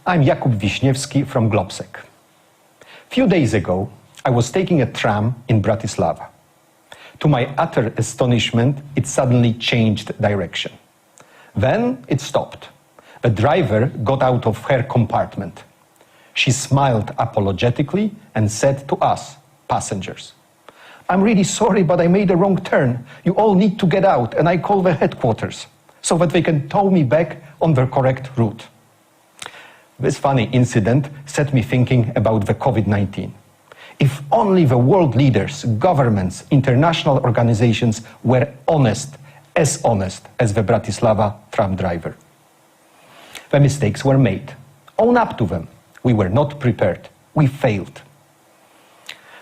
I'm Jakub Wiśniewski from Globsec. Few days ago, I was taking a tram in Bratislava. To my utter astonishment, it suddenly changed direction. Then it stopped. The driver got out of her compartment. She smiled apologetically and said to us, passengers, "I'm really sorry, but I made a wrong turn. You all need to get out, and I call the headquarters so that they can tow me back on the correct route." This funny incident set me thinking about the COVID-19. If only the world leaders, governments, international organizations were honest as the Bratislava tram driver. The mistakes were made. Own up to them. We were not prepared. We failed.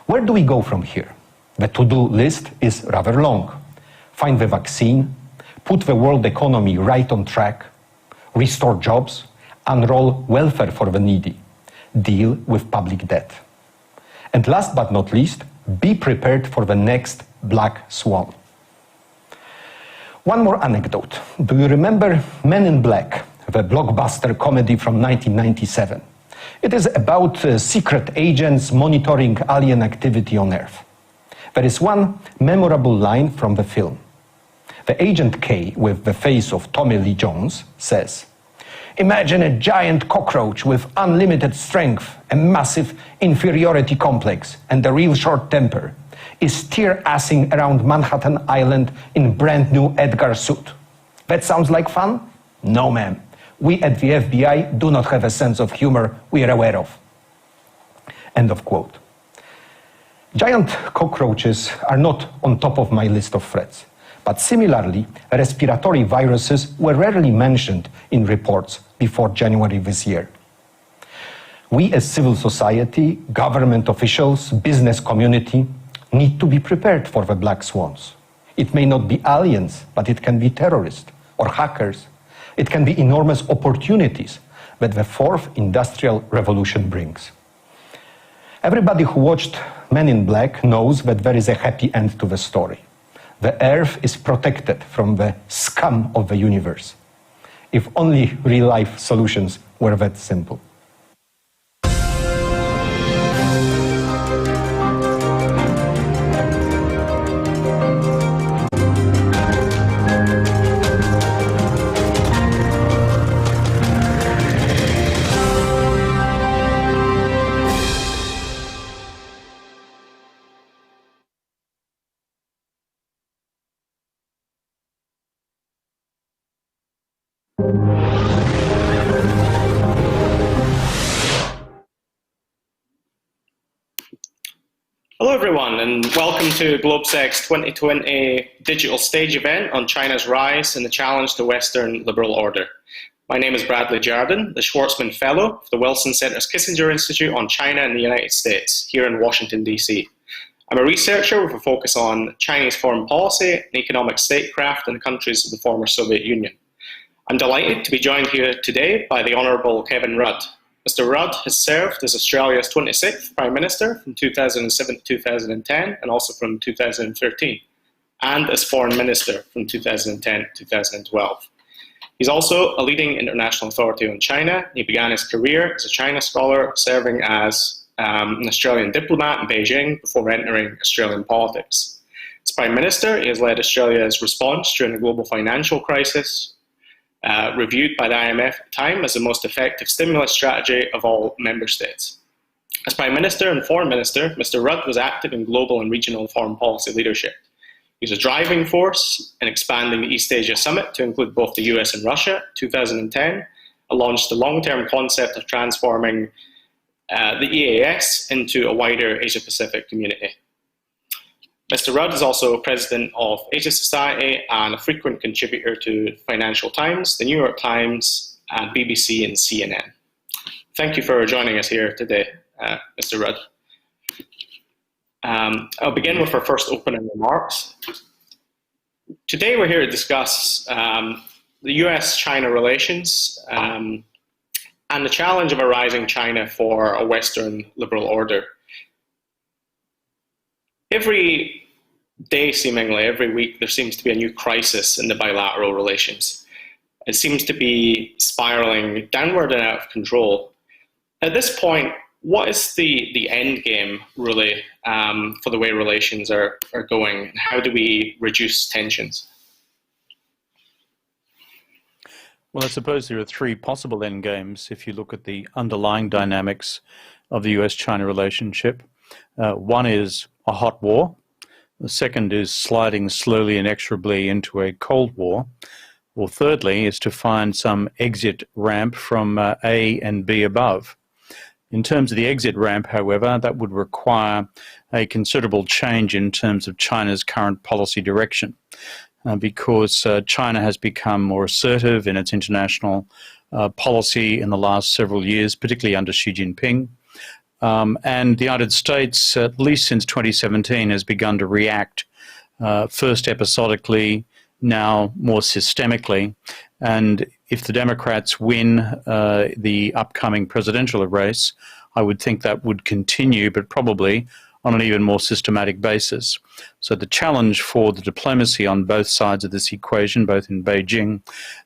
Where do we go from here? The to-do list is rather long. Find the vaccine, put the world economy right on track, restore jobs, unroll welfare for the needy, deal with public debt. And last but not least, be prepared for the next black swan. One more anecdote. Do you remember Men in Black, the blockbuster comedy from 1997? It is about secret agents monitoring alien activity on Earth. There is one memorable line from the film. The Agent K, with the face of Tommy Lee Jones, says, "Imagine a giant cockroach with unlimited strength, a massive inferiority complex, and a real short temper, is tear-assing around Manhattan Island in brand new Edgar suit. That sounds like fun? No, ma'am. We at the FBI do not have a sense of humor we are aware of." End of quote. Giant cockroaches are not on top of my list of threats. But similarly, respiratory viruses were rarely mentioned in reports before January this year. We as civil society, government officials, business community need to be prepared for the black swans. It may not be aliens, but it can be terrorists or hackers. It can be enormous opportunities that the fourth industrial revolution brings. Everybody who watched Men in Black knows that there is a happy end to the story. The Earth is protected from the scum of the universe. If only real-life solutions were that simple. Hello everyone, and welcome to Globsec's 2020 digital stage event on China's rise and the challenge to Western liberal order. My name is Bradley Jardin, the Schwarzman Fellow of the Wilson Center's Kissinger Institute on China and the United States, here in Washington, D.C. I'm a researcher with a focus on Chinese foreign policy and economic statecraft in the countries of the former Soviet Union. I'm delighted to be joined here today by the Honourable Kevin Rudd. Mr. Rudd has served as Australia's 26th Prime Minister from 2007 to 2010 and also from 2013, and as Foreign Minister from 2010 to 2012. He's also a leading international authority on China. He began his career as a China scholar, serving as an Australian diplomat in Beijing before entering Australian politics. As Prime Minister, he has led Australia's response during the global financial crisis, reviewed by the IMF at the time as the most effective stimulus strategy of all member states. As Prime Minister and Foreign Minister, Mr. Rudd was active in global and regional foreign policy leadership. He was a driving force in expanding the East Asia Summit to include both the US and Russia in 2010, and launched the long-term concept of transforming the EAS into a wider Asia-Pacific community. Mr. Rudd is also president of Asia Society and a frequent contributor to Financial Times, the New York Times, and BBC and CNN. Thank you for joining us here today, Mr. Rudd. I'll begin with our first opening remarks. Today we're here to discuss the US-China relations and the challenge of a rising China for a Western liberal order. Every day, seemingly, every week, there seems to be a new crisis in the bilateral relations. It seems to be spiraling downward and out of control. At this point, what is the end game, really, for the way relations are going? How do we reduce tensions? Well, I suppose there are three possible end games if you look at the underlying dynamics of the US-China relationship. One is a hot war. The second is sliding slowly and inexorably into a Cold War. Or thirdly is to find some exit ramp from A and B above. In terms of the exit ramp, however, that would require a considerable change in terms of China's current policy direction, because China has become more assertive in its international policy in the last several years, particularly under Xi Jinping. And the United States, at least since 2017, has begun to react, first episodically, now more systemically. And if the Democrats win the upcoming presidential race, I would think that would continue, but probably on an even more systematic basis. So the challenge for the diplomacy on both sides of this equation, both in Beijing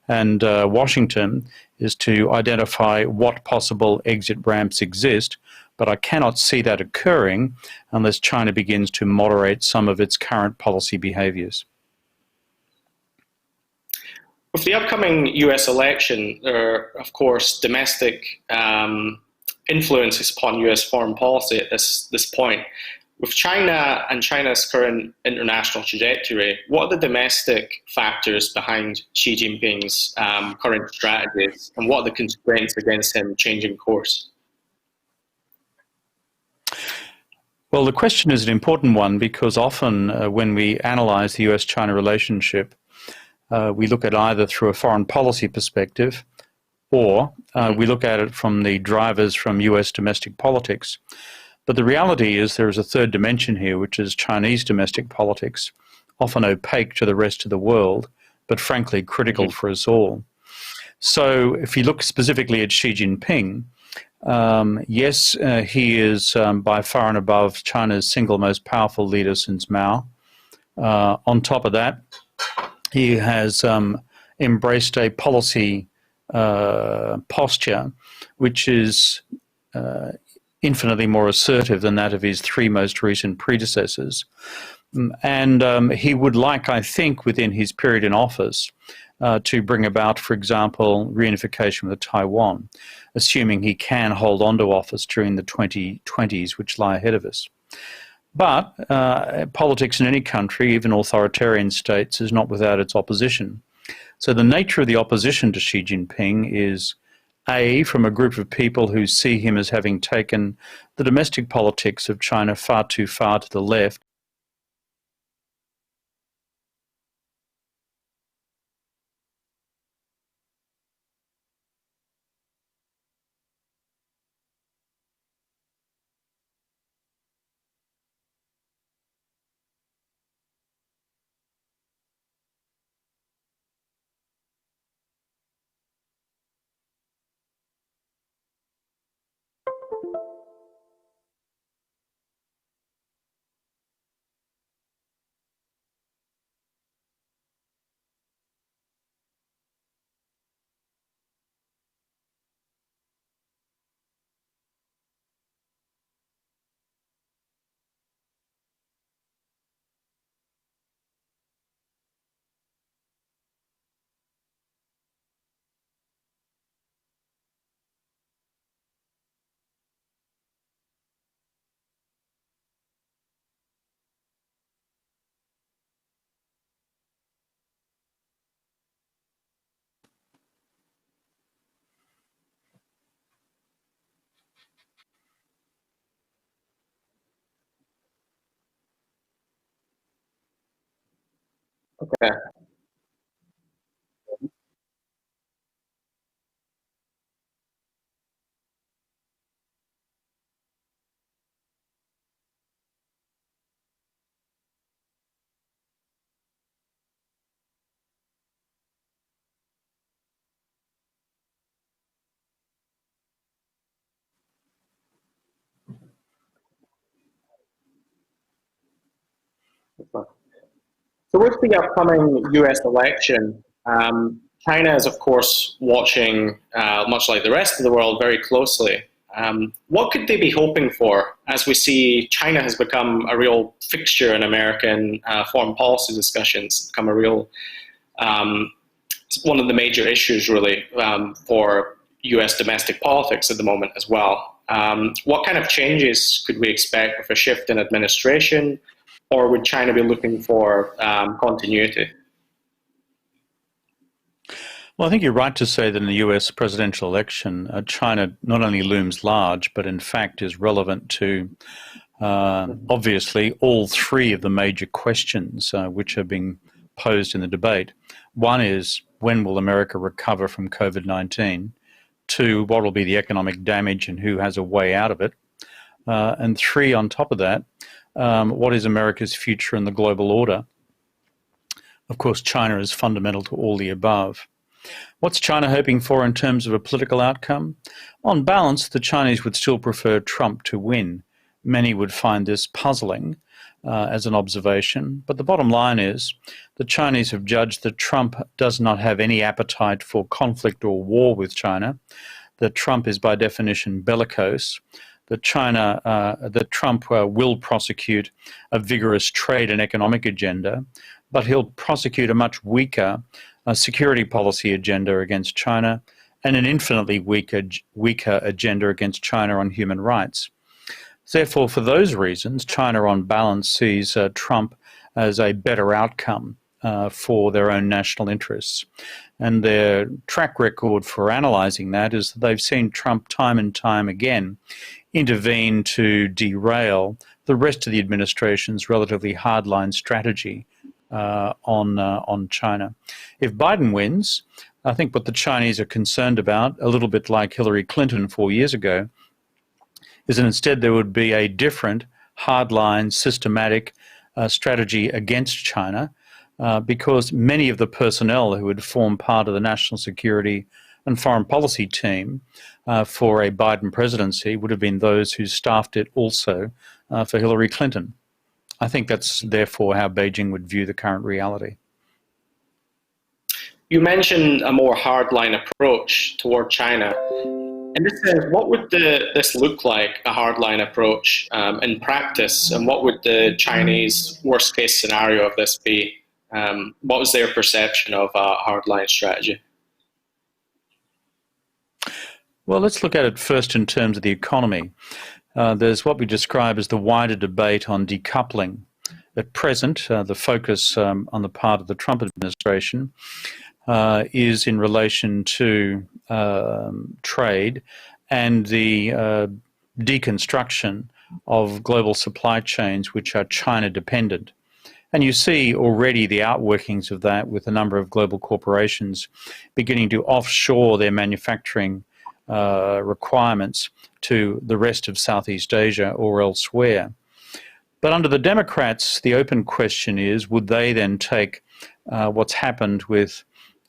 and Washington, is to identify what possible exit ramps exist, but I cannot see that occurring unless China begins to moderate some of its current policy behaviors. With the upcoming US election, there are, of course, domestic influences upon US foreign policy at this point. With China and China's current international trajectory, what are the domestic factors behind Xi Jinping's current strategies, and what are the constraints against him changing course? Well, the question is an important one because often when we analyze the US-China relationship, we look at either through a foreign policy perspective or we look at it from the drivers from US domestic politics. But the reality is there is a third dimension here, which is Chinese domestic politics, often opaque to the rest of the world, but frankly critical for us all. So if you look specifically at Xi Jinping, yes, he is by far and above China's single most powerful leader since Mao. On top of that, he has embraced a policy posture which is infinitely more assertive than that of his three most recent predecessors. And he would like, I think, within his period in office, to bring about, for example, reunification with Taiwan, assuming he can hold on to office during the 2020s, which lie ahead of us. But politics in any country, even authoritarian states, is not without its opposition. So the nature of the opposition to Xi Jinping is A, from a group of people who see him as having taken the domestic politics of China far too far to the left. Okay. So with the upcoming US election, China is, of course, watching, much like the rest of the world, very closely. What could they be hoping for as we see China has become a real fixture in American foreign policy discussions, become a real, one of the major issues really for US domestic politics at the moment as well. What kind of changes could we expect with a shift in administration, or would China be looking for continuity? Well, I think you're right to say that in the US presidential election, China not only looms large, but in fact is relevant to obviously all three of the major questions which are being posed in the debate. One is, when will America recover from COVID-19? Two, what will be the economic damage and who has a way out of it? And three, on top of that, what is America's future in the global order? Of course, China is fundamental to all the above. What's China hoping for in terms of a political outcome? On balance, the Chinese would still prefer Trump to win. Many would find this puzzling as an observation, but the bottom line is the Chinese have judged that Trump does not have any appetite for conflict or war with China, that Trump is by definition bellicose, that Trump will prosecute a vigorous trade and economic agenda, but he'll prosecute a much weaker security policy agenda against China and an infinitely weaker agenda against China on human rights. Therefore, for those reasons, China on balance sees Trump as a better outcome for their own national interests. And their track record for analysing that is that they've seen Trump time and time again intervene to derail the rest of the administration's relatively hardline strategy on China. If Biden wins, I think what the Chinese are concerned about, a little bit like Hillary Clinton 4 years ago, is that instead there would be a different, hardline, systematic strategy against China, because many of the personnel who would form part of the national security and foreign policy team for a Biden presidency would have been those who staffed it also for Hillary Clinton. I think that's therefore how Beijing would view the current reality. You mentioned a more hardline approach toward China. In this sense, what would this look like, a hardline approach, in practice, and what would the Chinese worst-case scenario of this be? What was their perception of a hardline strategy? Well, let's look at it first in terms of the economy. There's what we describe as the wider debate on decoupling. At present, the focus on the part of the Trump administration is in relation to trade and the deconstruction of global supply chains which are China dependent. And you see already the outworkings of that with a number of global corporations beginning to offshore their manufacturing requirements to the rest of Southeast Asia or elsewhere. But under the Democrats, the open question is, would they then take what's happened with,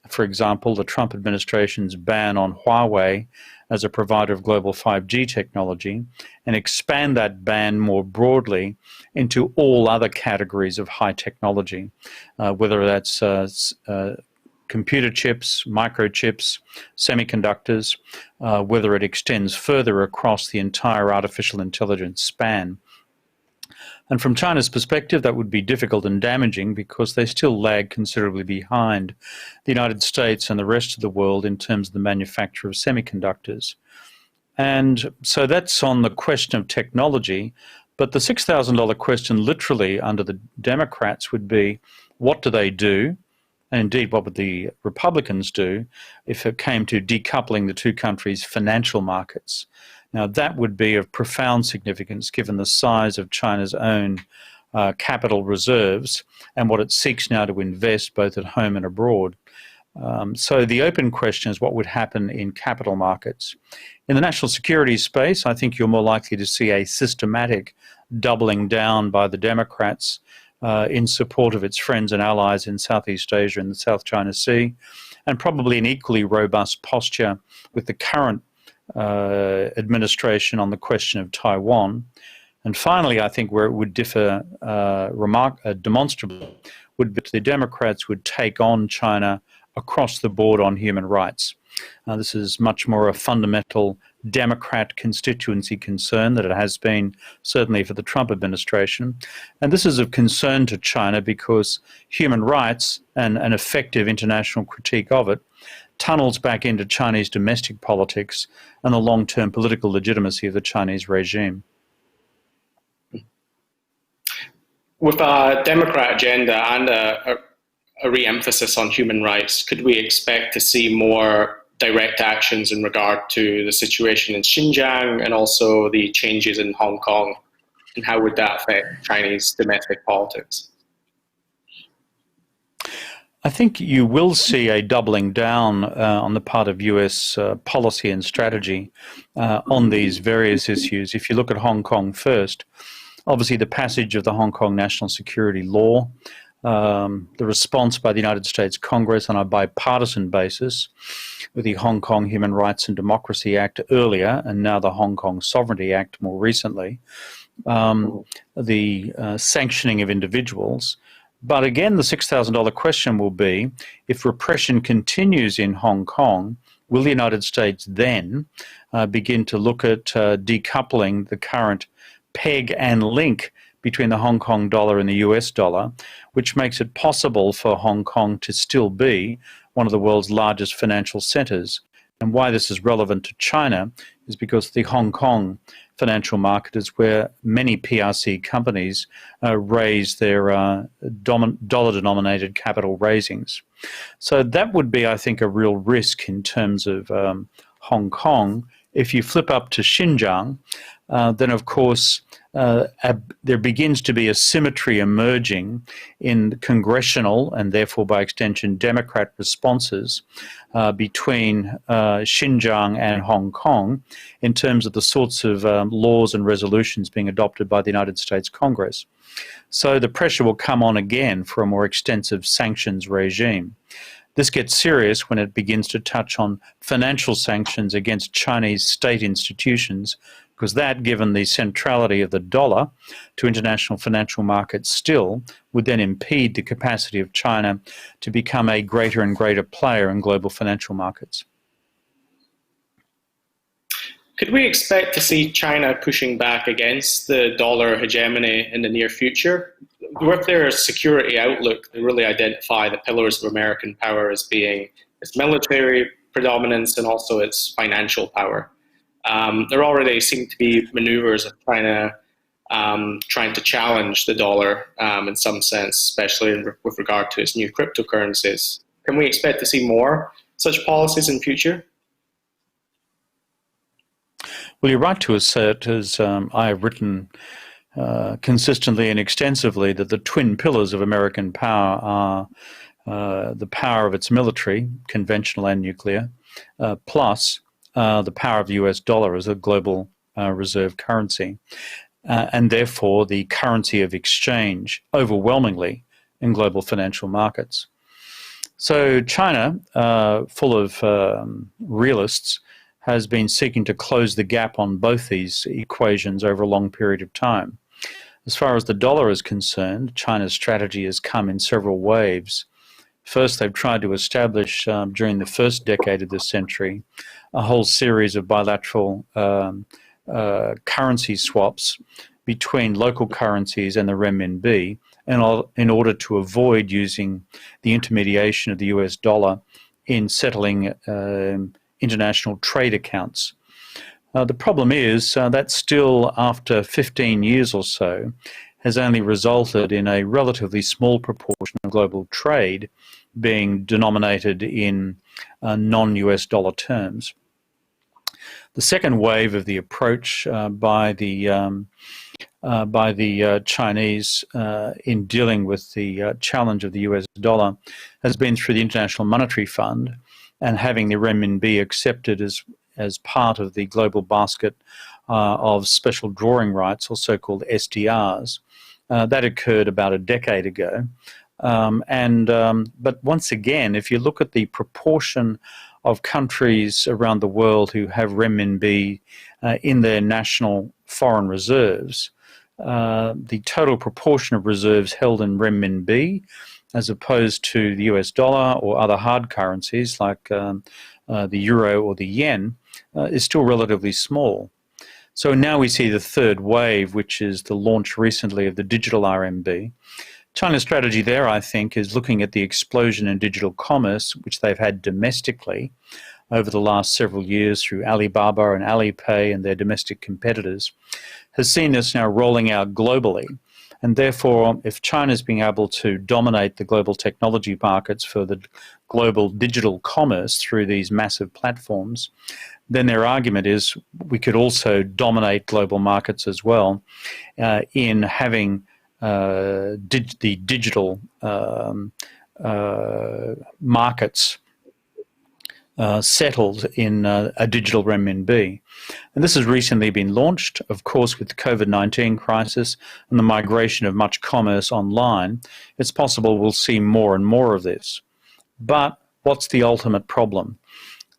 for example, the Trump administration's ban on Huawei as a provider of global 5G technology and expand that ban more broadly into all other categories of high technology, whether that's computer chips, microchips, semiconductors, whether it extends further across the entire artificial intelligence span. And from China's perspective, that would be difficult and damaging because they still lag considerably behind the United States and the rest of the world in terms of the manufacture of semiconductors. And so that's on the question of technology. But the $6,000 question literally under the Democrats would be, what do they do? And indeed, what would the Republicans do if it came to decoupling the two countries' financial markets? Now, that would be of profound significance given the size of China's own capital reserves and what it seeks now to invest both at home and abroad. So the open question is what would happen in capital markets. In the national security space, I think you're more likely to see a systematic doubling down by the Democrats in support of its friends and allies in Southeast Asia and the South China Sea, and probably an equally robust posture with the current administration on the question of Taiwan. And finally, I think where it would differ demonstrably would be the Democrats would take on China across the board on human rights. This is much more a fundamental Democrat constituency concern that it has been certainly for the Trump administration. And this is of concern to China because human rights and an effective international critique of it tunnels back into Chinese domestic politics and the long-term political legitimacy of the Chinese regime. With a Democrat agenda and a re-emphasis on human rights, could we expect to see more direct actions in regard to the situation in Xinjiang and also the changes in Hong Kong? And how would that affect Chinese domestic politics? I think you will see a doubling down on the part of US policy and strategy on these various issues. If you look at Hong Kong first, obviously the passage of the Hong Kong National Security Law, the response by the United States Congress on a bipartisan basis with the Hong Kong Human Rights and Democracy Act earlier, and now the Hong Kong Sovereignty Act more recently, the sanctioning of individuals. But again, the $6,000 question will be, if repression continues in Hong Kong, will the United States then begin to look at decoupling the current peg and link between the Hong Kong dollar and the US dollar, which makes it possible for Hong Kong to still be one of the world's largest financial centers? And why this is relevant to China is because the Hong Kong financial market is where many PRC companies raise their dollar-denominated capital raisings. So that would be, I think, a real risk in terms of Hong Kong. If you flip up to Xinjiang, then of course there begins to be a symmetry emerging in congressional and therefore by extension Democrat responses between Xinjiang and Hong Kong in terms of the sorts of laws and resolutions being adopted by the United States Congress. So the pressure will come on again for a more extensive sanctions regime. This gets serious when it begins to touch on financial sanctions against Chinese state institutions, because that, given the centrality of the dollar to international financial markets still, would then impede the capacity of China to become a greater and greater player in global financial markets. Could we expect to see China pushing back against the dollar hegemony in the near future? With their security outlook, they really identify the pillars of American power as being its military predominance and also its financial power. There already seem to be maneuvers of China trying to challenge the dollar in some sense, especially with regard to its new cryptocurrencies. Can we expect to see more such policies in future? Well, you're right to assert, as I have written consistently and extensively, that the twin pillars of American power are the power of its military, conventional and nuclear, plus the power of the US dollar as a global reserve currency, and therefore the currency of exchange overwhelmingly in global financial markets. So China, full of realists, has been seeking to close the gap on both these equations over a long period of time. As far as the dollar is concerned, China's strategy has come in several waves. First, they've tried to establish, during the first decade of this century, a whole series of bilateral currency swaps between local currencies and the renminbi in order to avoid using the intermediation of the US dollar in settling international trade accounts. The problem is that still, after 15 years or so, has only resulted in a relatively small proportion of global trade being denominated in non-US dollar terms. The second wave of the approach by the Chinese in dealing with the challenge of the US dollar has been through the International Monetary Fund and having the renminbi accepted as part of the global basket of special drawing rights, or so-called SDRs. That occurred about a decade ago. But once again, if you look at the proportion of countries around the world who have renminbi in their national foreign reserves, the total proportion of reserves held in renminbi as opposed to the US dollar or other hard currencies like the euro or the yen, is still relatively small. So now we see the third wave, which is the launch recently of the digital RMB. China's strategy there, I think, is looking at the explosion in digital commerce, which they've had domestically over the last several years through Alibaba and Alipay and their domestic competitors, has seen this now rolling out globally. And therefore, if China's being able to dominate the global technology markets for the global digital commerce through these massive platforms, then their argument is we could also dominate global markets as well in having the digital markets settled in a digital renminbi. And this has recently been launched, of course, with the COVID-19 crisis and the migration of much commerce online. It's possible we'll see more and more of this. But what's the ultimate problem?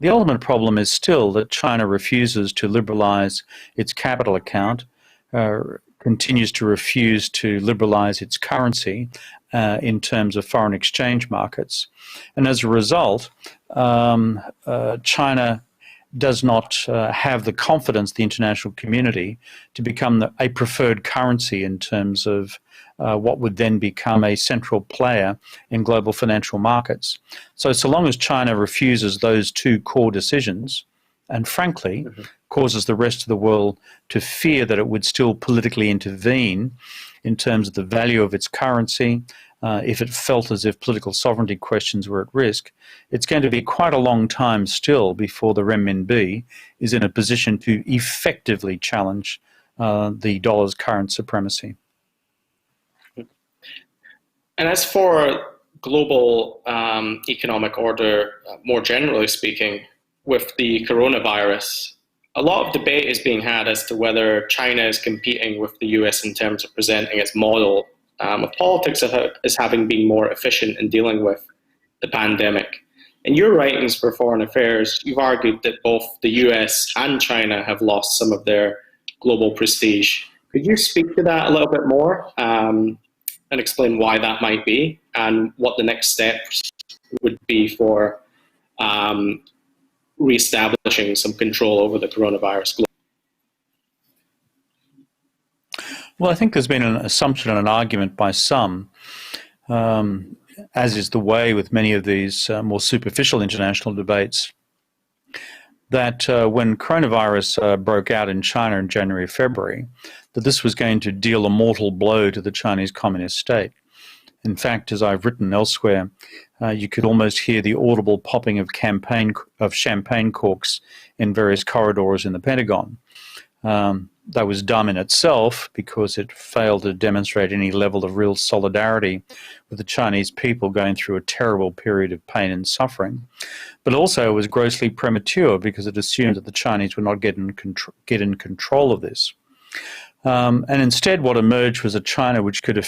The ultimate problem is still that China refuses to liberalize its capital account, continues to refuse to liberalize its currency in terms of foreign exchange markets. And as a result, China does not have the confidence, the international community, to become a preferred currency in terms of what would then become a central player in global financial markets. So long as China refuses those two core decisions, and frankly, causes the rest of the world to fear that it would still politically intervene in terms of the value of its currency, if it felt as if political sovereignty questions were at risk, it's going to be quite a long time still before the renminbi is in a position to effectively challenge the dollar's current supremacy. And as for global economic order, more generally speaking, with the coronavirus, a lot of debate is being had as to whether China is competing with the US in terms of presenting its model of politics as having been more efficient in dealing with the pandemic. In your writings for Foreign Affairs, you've argued that both the US and China have lost some of their global prestige. Could you speak to that a little bit more and explain why that might be and what the next steps would be for reestablishing some control over the coronavirus globally? Well, I think there's been an assumption and an argument by some, as is the way with many of these more superficial international debates, that when coronavirus broke out in China in January, February, that this was going to deal a mortal blow to the Chinese Communist state. In fact, as I've written elsewhere, you could almost hear the audible popping of champagne corks in various corridors in the Pentagon. That was dumb in itself because it failed to demonstrate any level of real solidarity with the Chinese people going through a terrible period of pain and suffering. But also it was grossly premature because it assumed that the Chinese would not get in control of this. And instead what emerged was a China which could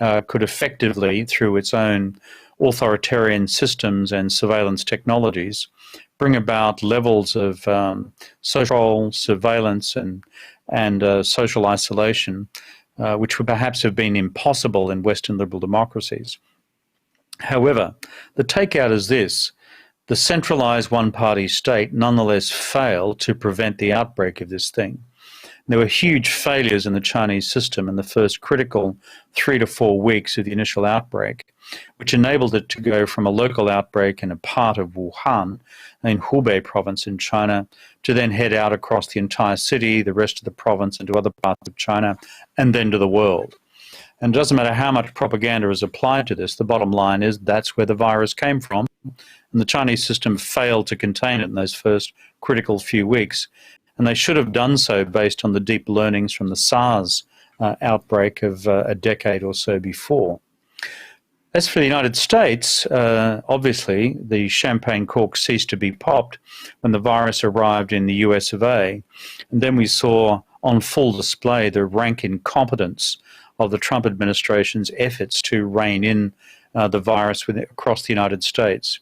effectively, through its own authoritarian systems and surveillance technologies, bring about levels of social surveillance and social isolation, which would perhaps have been impossible in Western liberal democracies. However, the takeout is this: the centralized one-party state nonetheless failed to prevent the outbreak of this thing. There were huge failures in the Chinese system in the first critical 3 to 4 weeks of the initial outbreak, which enabled it to go from a local outbreak in a part of Wuhan, in Hubei province in China, to then head out across the entire city, the rest of the province, and to other parts of China, and then to the world. And it doesn't matter how much propaganda is applied to this, the bottom line is that's where the virus came from, and the Chinese system failed to contain it in those first critical few weeks. And they should have done so based on the deep learnings from the SARS outbreak of a decade or so before. As for the United States, obviously the champagne cork ceased to be popped when the virus arrived in the US of A. And then we saw on full display the rank incompetence of the Trump administration's efforts to rein in the virus across the United States,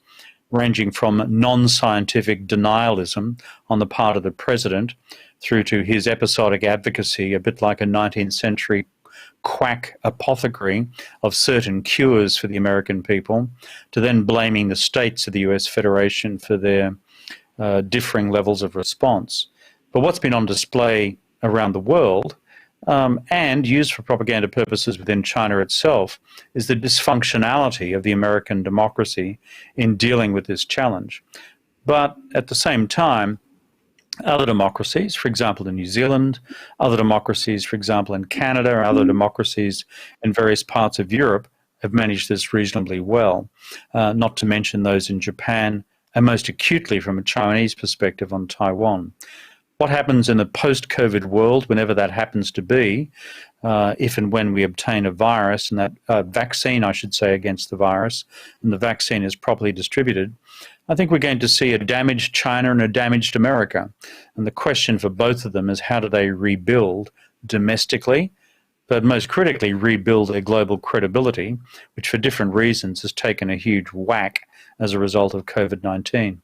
ranging from non-scientific denialism on the part of the president through to his episodic advocacy, a bit like a 19th century quack apothecary of certain cures for the American people, to then blaming the states of the US Federation for their differing levels of response. But what's been on display around the world and used for propaganda purposes within China itself is the dysfunctionality of the American democracy in dealing with this challenge. But at the same time, other democracies, for example, in New Zealand, other democracies, for example, in Canada, or other democracies in various parts of Europe have managed this reasonably well, not to mention those in Japan, and most acutely from a Chinese perspective on Taiwan. What happens in the post-COVID world, whenever that happens to be, if and when we obtain a virus, and that vaccine, I should say, against the virus, and the vaccine is properly distributed, I think we're going to see a damaged China and a damaged America. And the question for both of them is, how do they rebuild domestically, but most critically rebuild their global credibility, which for different reasons has taken a huge whack as a result of COVID-19.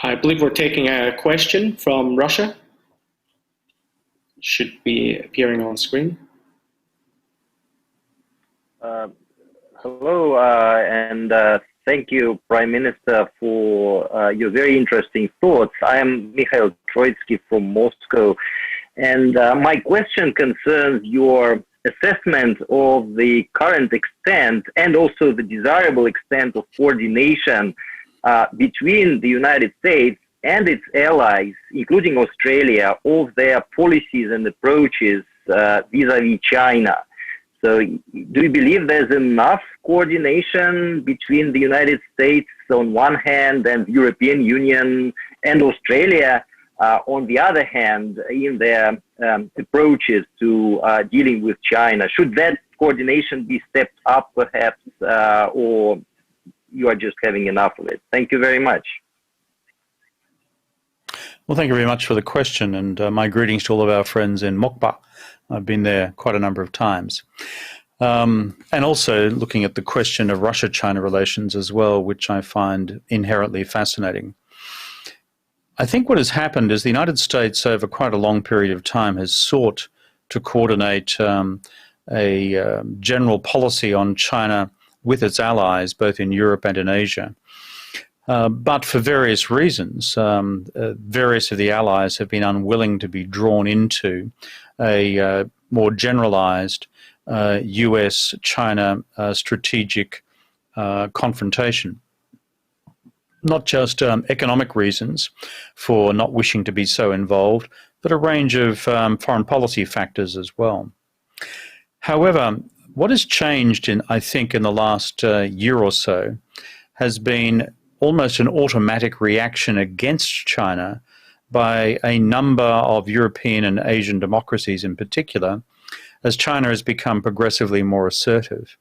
I believe we're taking a question from Russia. Should be appearing on screen. Hello, and thank you, Prime Minister, for your very interesting thoughts. I am Mikhail Troitsky from Moscow, and my question concerns your assessment of the current extent and also the desirable extent of coordination between the United States and its allies, including Australia, of their policies and approaches vis-à-vis China. So do you believe there's enough coordination between the United States on one hand and the European Union and Australia on the other hand in their approaches to dealing with China? Should that coordination be stepped up perhaps, or you are just having enough of it? Thank you very much. Well, thank you very much for the question, and my greetings to all of our friends in Mokpa. I've been there quite a number of times. And also looking at the question of Russia-China relations as well, which I find inherently fascinating. I think what has happened is the United States over quite a long period of time has sought to coordinate a general policy on China with its allies, both in Europe and in Asia. But for various reasons, various of the allies have been unwilling to be drawn into a more generalized US-China strategic confrontation. Not just economic reasons for not wishing to be so involved, but a range of foreign policy factors as well. However, what has changed, I think, in the last year or so has been almost an automatic reaction against China by a number of European and Asian democracies in particular, as China has become progressively more assertive.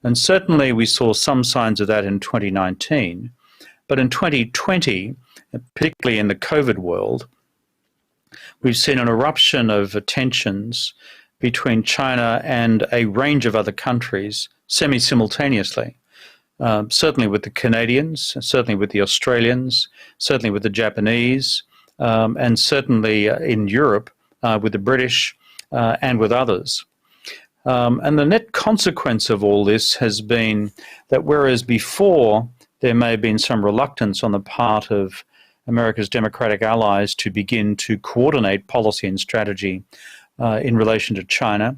And certainly we saw some signs of that in 2019, but in 2020, particularly in the COVID world, we've seen an eruption of tensions between China and a range of other countries semi-simultaneously. Certainly with the Canadians, certainly with the Australians, certainly with the Japanese, and certainly in Europe with the British and with others. And the net consequence of all this has been that whereas before there may have been some reluctance on the part of America's democratic allies to begin to coordinate policy and strategy in relation to China,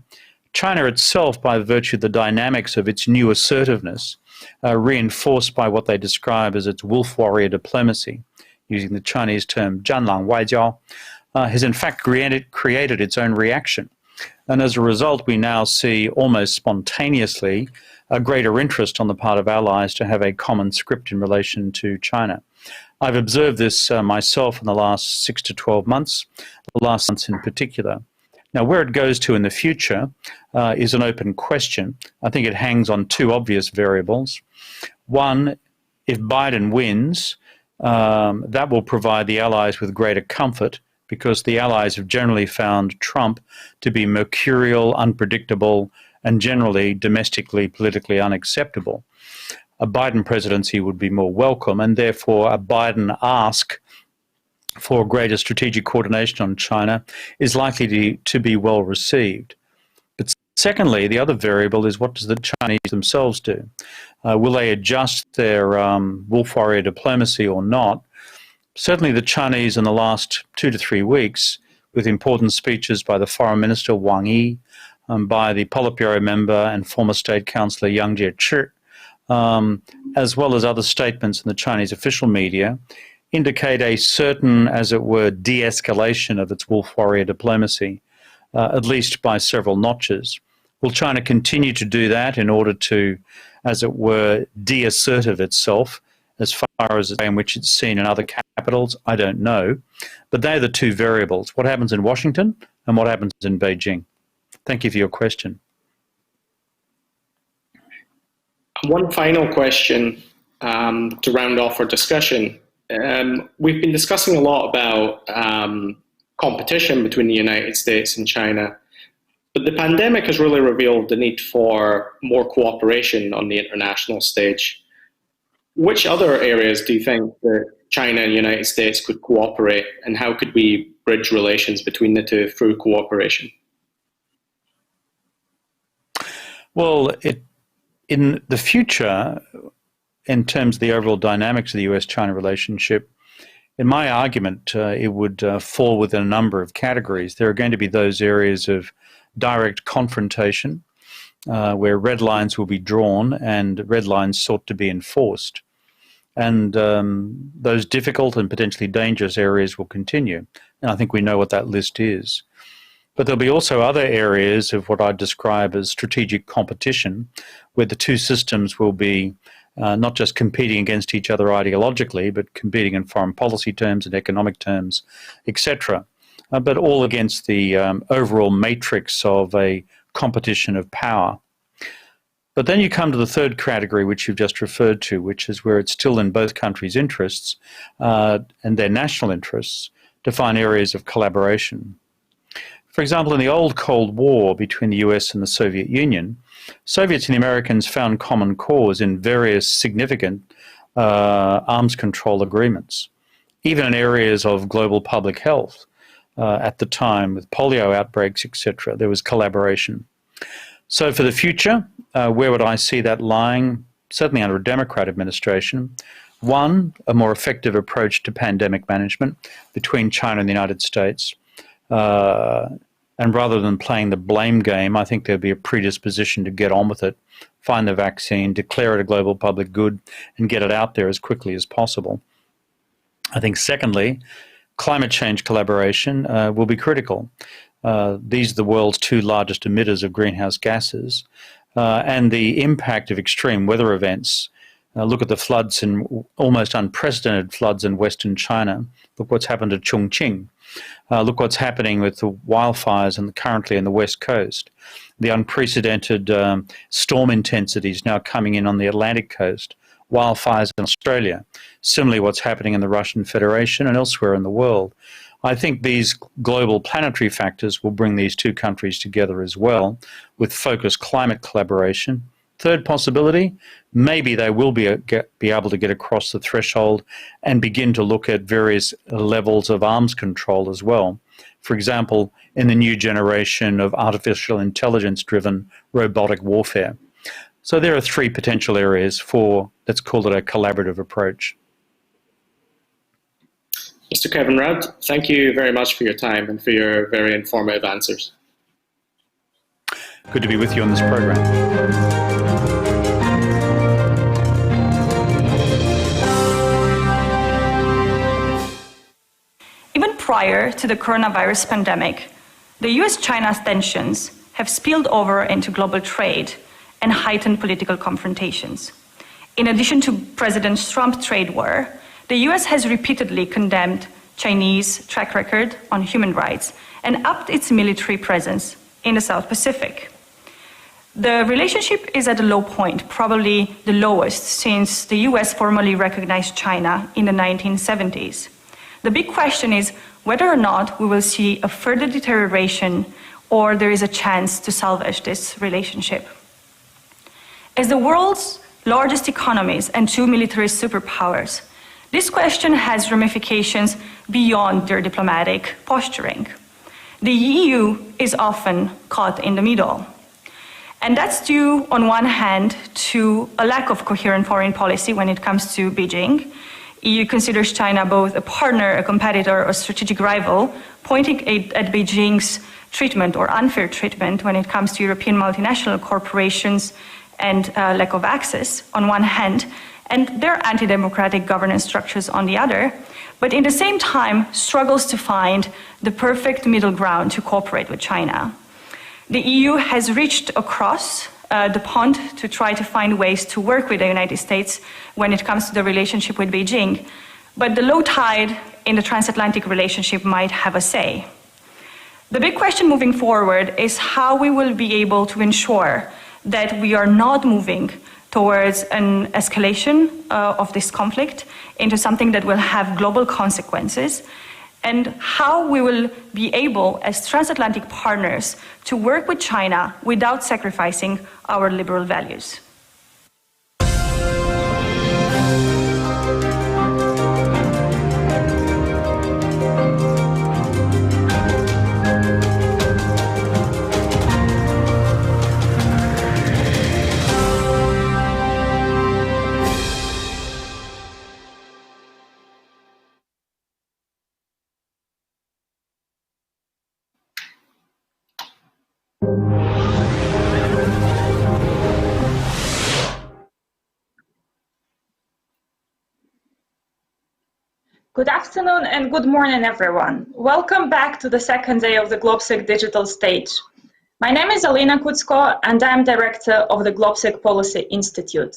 China itself, by virtue of the dynamics of its new assertiveness, reinforced by what they describe as its wolf warrior diplomacy, using the Chinese term 战狼外交, has in fact created its own reaction. And as a result, we now see almost spontaneously a greater interest on the part of allies to have a common script in relation to China. I've observed this myself in the last 6 to 12 months, the last months in particular. Now, where it goes to in the future is an open question. I think it hangs on two obvious variables. One, if Biden wins, that will provide the allies with greater comfort because the allies have generally found Trump to be mercurial, unpredictable, and generally domestically, politically unacceptable. A Biden presidency would be more welcome, and therefore a Biden ask for greater strategic coordination on China is likely to be well received. But secondly, the other variable is, what does the Chinese themselves do? Will they adjust their wolf warrior diplomacy or not? Certainly the Chinese in the last 2 to 3 weeks, with important speeches by the Foreign Minister Wang Yi, by the Politburo member and former State Councillor Yang Jiechi, as well as other statements in the Chinese official media, indicate a certain, as it were, de-escalation of its wolf warrior diplomacy, at least by several notches. Will China continue to do that in order to, as it were, de-assertive itself as far as the way in which it's seen in other capitals? I don't know. But they're the two variables: what happens in Washington and what happens in Beijing. Thank you for your question. One final question to round off our discussion. We've been discussing a lot about competition between the United States and China, but the pandemic has really revealed the need for more cooperation on the international stage. Which other areas do you think that China and the United States could cooperate, and how could we bridge relations between the two through cooperation? Well, in the future, in terms of the overall dynamics of the US-China relationship, in my argument, it would fall within a number of categories. There are going to be those areas of direct confrontation, where red lines will be drawn and red lines sought to be enforced. And those difficult and potentially dangerous areas will continue. And I think we know what that list is. But there'll be also other areas of what I'd describe as strategic competition, where the two systems will be not just competing against each other ideologically, but competing in foreign policy terms and economic terms, etc., but all against the overall matrix of a competition of power. But then you come to the third category, which you've just referred to, which is where it's still in both countries' interests and their national interests to find areas of collaboration. For example, in the old Cold War between the US and the Soviet Union, Soviets and the Americans found common cause in various significant arms control agreements, even in areas of global public health. At the time, with polio outbreaks, etc., there was collaboration. So for the future, where would I see that lying? Certainly under a Democrat administration. One, a more effective approach to pandemic management between China and the United States. And rather than playing the blame game, I think there'd be a predisposition to get on with it, find the vaccine, declare it a global public good, and get it out there as quickly as possible. I think secondly, climate change collaboration will be critical. These are the world's two largest emitters of greenhouse gases, and the impact of extreme weather events. Look at the floods, and almost unprecedented floods in Western China. Look what's happened to Chongqing. Look what's happening with the wildfires currently in the West Coast. The unprecedented storm intensities now coming in on the Atlantic coast. Wildfires in Australia. Similarly, what's happening in the Russian Federation and elsewhere in the world. I think these global planetary factors will bring these two countries together as well, with focused climate collaboration. Third possibility, maybe they will be able to get across the threshold and begin to look at various levels of arms control as well. For example, in the new generation of artificial intelligence-driven robotic warfare. So there are three potential areas for, let's call it a collaborative approach. Mr. Kevin Rudd, thank you very much for your time and for your very informative answers. Good to be with you on this program. Even prior to the coronavirus pandemic, the US-China tensions have spilled over into global trade and heightened political confrontations. In addition to President Trump's trade war, the US has repeatedly condemned Chinese track record on human rights and upped its military presence in the South Pacific. The relationship is at a low point, probably the lowest since the US formally recognized China in the 1970s. The big question is whether or not we will see a further deterioration or there is a chance to salvage this relationship. As the world's largest economies and two military superpowers, This question has ramifications beyond their diplomatic posturing. The EU is often caught in the middle. And that's due, on one hand, to a lack of coherent foreign policy when it comes to Beijing. EU considers China both a partner, a competitor, a strategic rival, pointing at Beijing's treatment or unfair treatment when it comes to European multinational corporations and lack of access on one hand, and their anti-democratic governance structures on the other, but in the same time struggles to find the perfect middle ground to cooperate with China. The EU has reached across the pond to try to find ways to work with the United States when it comes to the relationship with Beijing, but the low tide in the transatlantic relationship might have a say. The big question moving forward is how we will be able to ensure that we are not moving towards an escalation of this conflict into something that will have global consequences, and how we will be able, as transatlantic partners, to work with China without sacrificing our liberal values. Good afternoon and good morning, everyone. Welcome back to the second day of the GlobeSec Digital Stage. My name is Alina Kutsko, and I'm Director of the GlobeSec Policy Institute.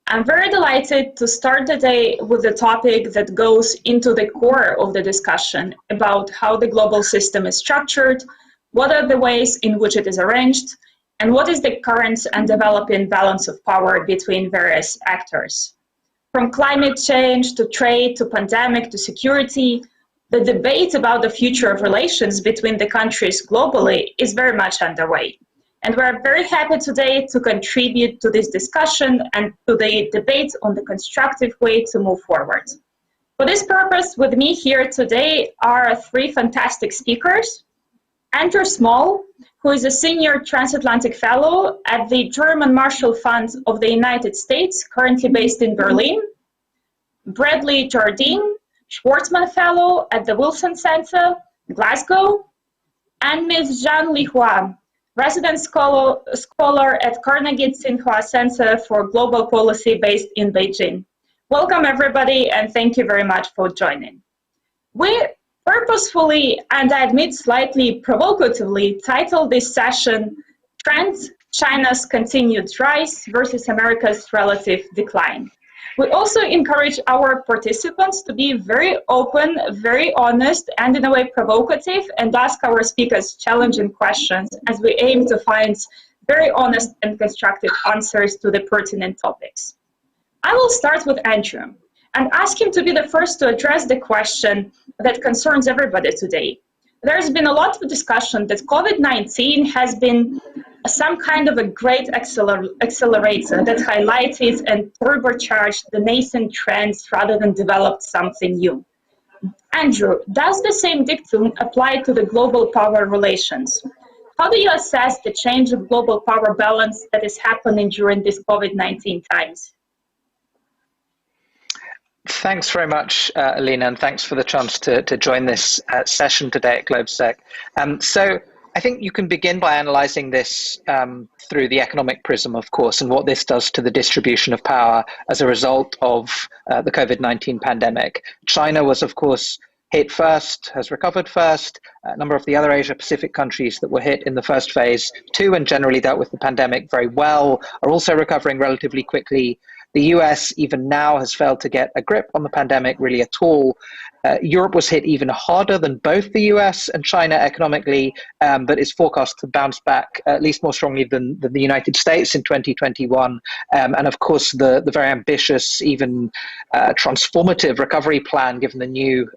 I'm very delighted to start the day with a topic that goes into the core of the discussion about how the global system is structured, what are the ways in which it is arranged, and what is the current and developing balance of power between various actors. From climate change to trade to pandemic to security, the debate about the future of relations between the countries globally is very much underway. And we're very happy today to contribute to this discussion and to the debate on the constructive way to move forward. For this purpose, with me here today are three fantastic speakers. Andrew Small, who is a senior transatlantic fellow at the German Marshall Fund of the United States, currently based in Berlin. Bradley Jardine, Schwarzman Fellow at the Wilson Center, Glasgow. And Ms. Zhang Lihua, resident scholar at Carnegie Tsinghua Center for Global Policy based in Beijing. Welcome, everybody, and thank you very much for joining. We purposefully, and I admit slightly provocatively, titled this session, Trends, China's Continued Rise versus America's Relative Decline. We also encourage our participants to be very open, very honest, and in a way provocative, and ask our speakers challenging questions as we aim to find very honest and constructive answers to the pertinent topics. I will start with Andrew and ask him to be the first to address the question that concerns everybody today. There's been a lot of discussion that COVID-19 has been some kind of a great accelerator that highlighted and turbocharged the nascent trends rather than developed something new. Andrew, does the same dictum apply to the global power relations? How do you assess the change of global power balance that is happening during these COVID-19 times? Thanks very much, Alina, and thanks for the chance to join this session today at GlobeSec. So I think you can begin by analysing this through the economic prism, of course, and what this does to the distribution of power as a result of the COVID-19 pandemic. China was, of course, hit first, has recovered first. A number of the other Asia-Pacific countries that were hit in the first phase too and generally dealt with the pandemic very well are also recovering relatively quickly. The US even now has failed to get a grip on the pandemic really at all. Europe was hit even harder than both the US and China economically, but is forecast to bounce back at least more strongly than the United States in 2021. And of course, the very ambitious, even transformative recovery plan, given the new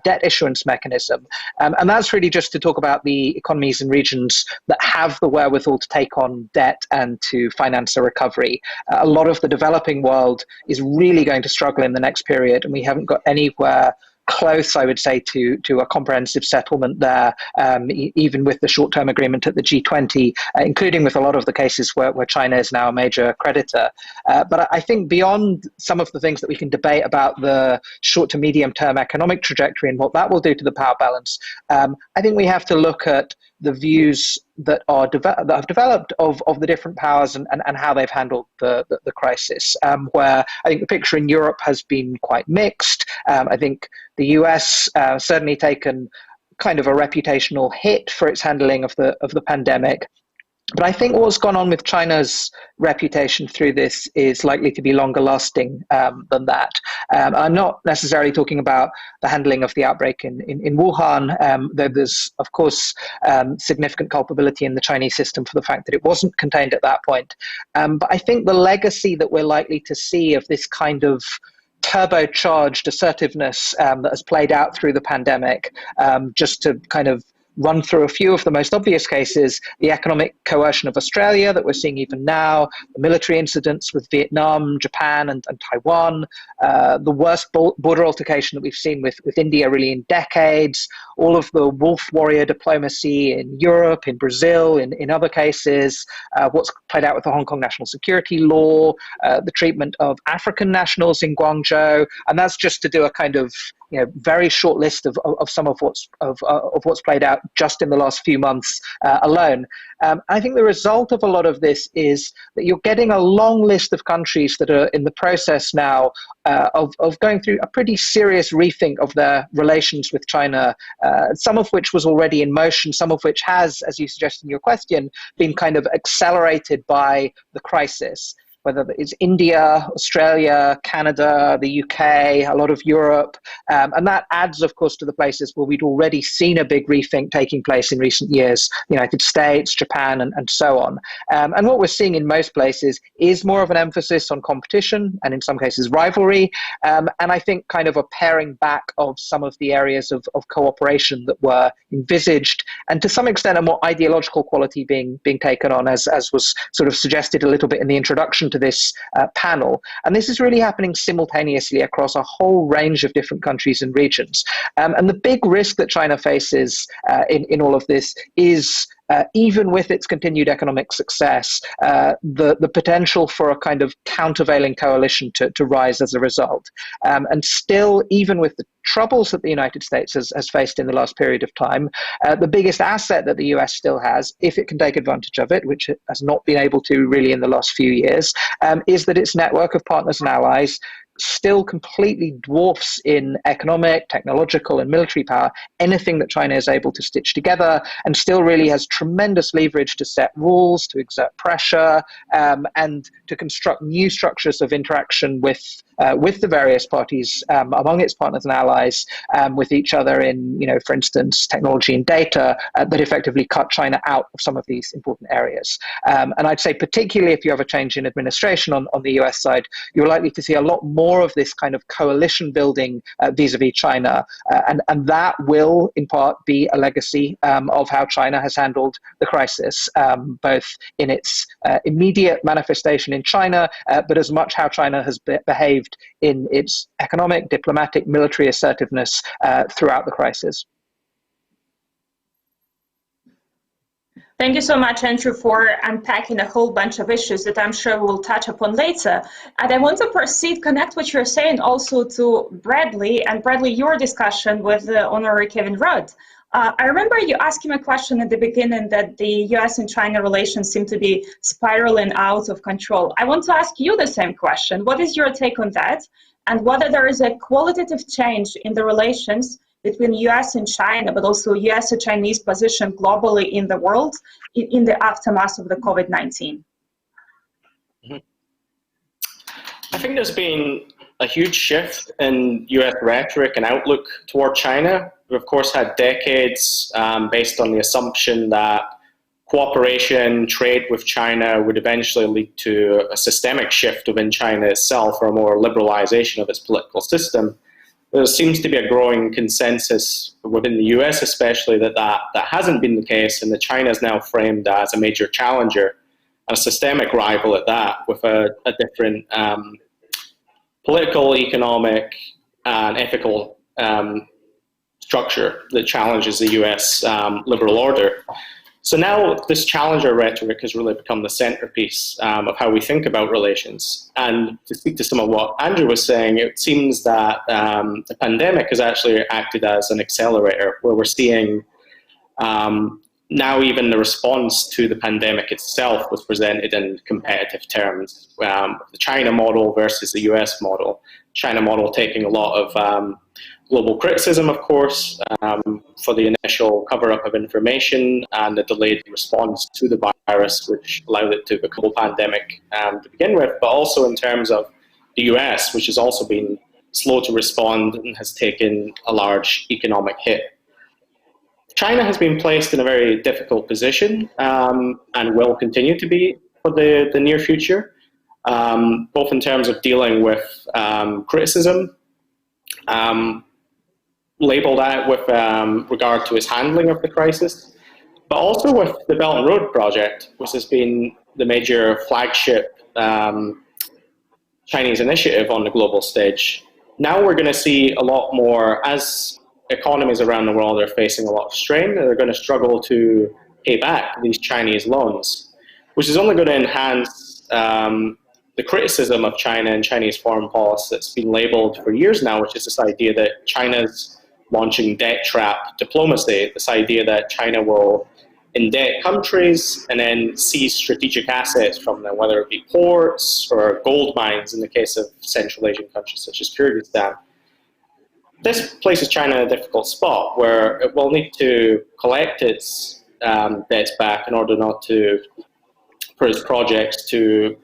debt issuance mechanism. And that's really just to talk about the economies and regions that have the wherewithal to take on debt and to finance a recovery. A lot of the developing world is really going to struggle in the next period, and we haven't got anywhere close, I would say, to a comprehensive settlement there, even with the short-term agreement at the G20, including with a lot of the cases where China is now a major creditor. But I think beyond some of the things that we can debate about the short to medium-term economic trajectory and what that will do to the power balance, I think we have to look at the views that that have developed of the different powers and how they've handled the crisis, where I think the picture in Europe has been quite mixed. I think the US certainly taken kind of a reputational hit for its handling of the pandemic. But I think what's gone on with China's reputation through this is likely to be longer lasting than that. I'm not necessarily talking about the handling of the outbreak in Wuhan, though there's, of course, significant culpability in the Chinese system for the fact that it wasn't contained at that point. But I think the legacy that we're likely to see of this kind of turbocharged assertiveness that has played out through the pandemic, just to kind of run through a few of the most obvious cases: the economic coercion of Australia that we're seeing even now, the military incidents with Vietnam, Japan, and Taiwan, the worst border altercation that we've seen with India really in decades, all of the wolf warrior diplomacy in Europe, in Brazil, in other cases, what's played out with the Hong Kong national security law, the treatment of African nationals in Guangzhou, and that's just to do a kind of very short list of some of what's played out just in the last few months alone. I think the result of a lot of this is that you're getting a long list of countries that are in the process now of going through a pretty serious rethink of their relations with China, some of which was already in motion, some of which has, as you suggested in your question, been kind of accelerated by the crisis. Whether it's India, Australia, Canada, the UK, a lot of Europe. And that adds, of course, to the places where we'd already seen a big rethink taking place in recent years: the United States, Japan, and so on. And what we're seeing in most places is more of an emphasis on competition and in some cases rivalry. And I think kind of a paring back of some of the areas of cooperation that were envisaged, and to some extent a more ideological quality being taken on, as was sort of suggested a little bit in the introduction to this panel. And this is really happening simultaneously across a whole range of different countries and regions. And the big risk that China faces in all of this is, even with its continued economic success, the potential for a kind of countervailing coalition to rise as a result. And still, even with the troubles that the United States has faced in the last period of time, the biggest asset that the US still has, if it can take advantage of it, which it has not been able to really in the last few years, is that its network of partners and allies still completely dwarfs in economic, technological, and military power anything that China is able to stitch together, and still really has tremendous leverage to set rules, to exert pressure, and to construct new structures of interaction with the various parties among its partners and allies, with each other in, for instance, technology and data, that effectively cut China out of some of these important areas. And I'd say particularly if you have a change in administration on the US side, you're likely to see a lot more of this kind of coalition building vis-a-vis China. And that will in part be a legacy of how China has handled the crisis, both in its immediate manifestation in China, but as much how China has behaved in its economic, diplomatic, military assertiveness throughout the crisis. Thank you so much, Andrew, for unpacking a whole bunch of issues that I'm sure we'll touch upon later. And I want to connect what you're saying also to Bradley, and Bradley, your discussion with the Honorary Kevin Rudd. I remember you asking a question at the beginning that the US and China relations seem to be spiraling out of control. I want to ask you the same question. What is your take on that? And whether there is a qualitative change in the relations between US and China, but also US and Chinese position globally in the world in the aftermath of the COVID-19? I think there's been a huge shift in US rhetoric and outlook toward China. We've, of course, had decades based on the assumption that cooperation, trade with China would eventually lead to a systemic shift within China itself, or a more liberalization of its political system. There seems to be a growing consensus within the US especially that hasn't been the case, and that China is now framed as a major challenger, a systemic rival at that, with a different political, economic, and ethical structure that challenges the US liberal order. So now this challenger rhetoric has really become the centerpiece of how we think about relations. And to speak to some of what Andrew was saying, it seems that the pandemic has actually acted as an accelerator, where we're seeing now even the response to the pandemic itself was presented in competitive terms. The China model versus the US model. China model taking a lot of global criticism, of course, for the initial cover-up of information and the delayed response to the virus, which allowed it to become a pandemic to begin with, but also in terms of the US, which has also been slow to respond and has taken a large economic hit. China has been placed in a very difficult position and will continue to be for the near future, both in terms of dealing with criticism, labelled out with regard to its handling of the crisis, but also with the Belt and Road project, which has been the major flagship Chinese initiative on the global stage. Now we're going to see a lot more, as economies around the world are facing a lot of strain, they're going to struggle to pay back these Chinese loans, which is only going to enhance the criticism of China and Chinese foreign policy that's been labelled for years now, which is this idea that China's launching debt trap diplomacy, this idea that China will indebt countries and then seize strategic assets from them, whether it be ports or gold mines in the case of Central Asian countries such as Kyrgyzstan. This places China in a difficult spot where it will need to collect its debts back in order not to, for its projects to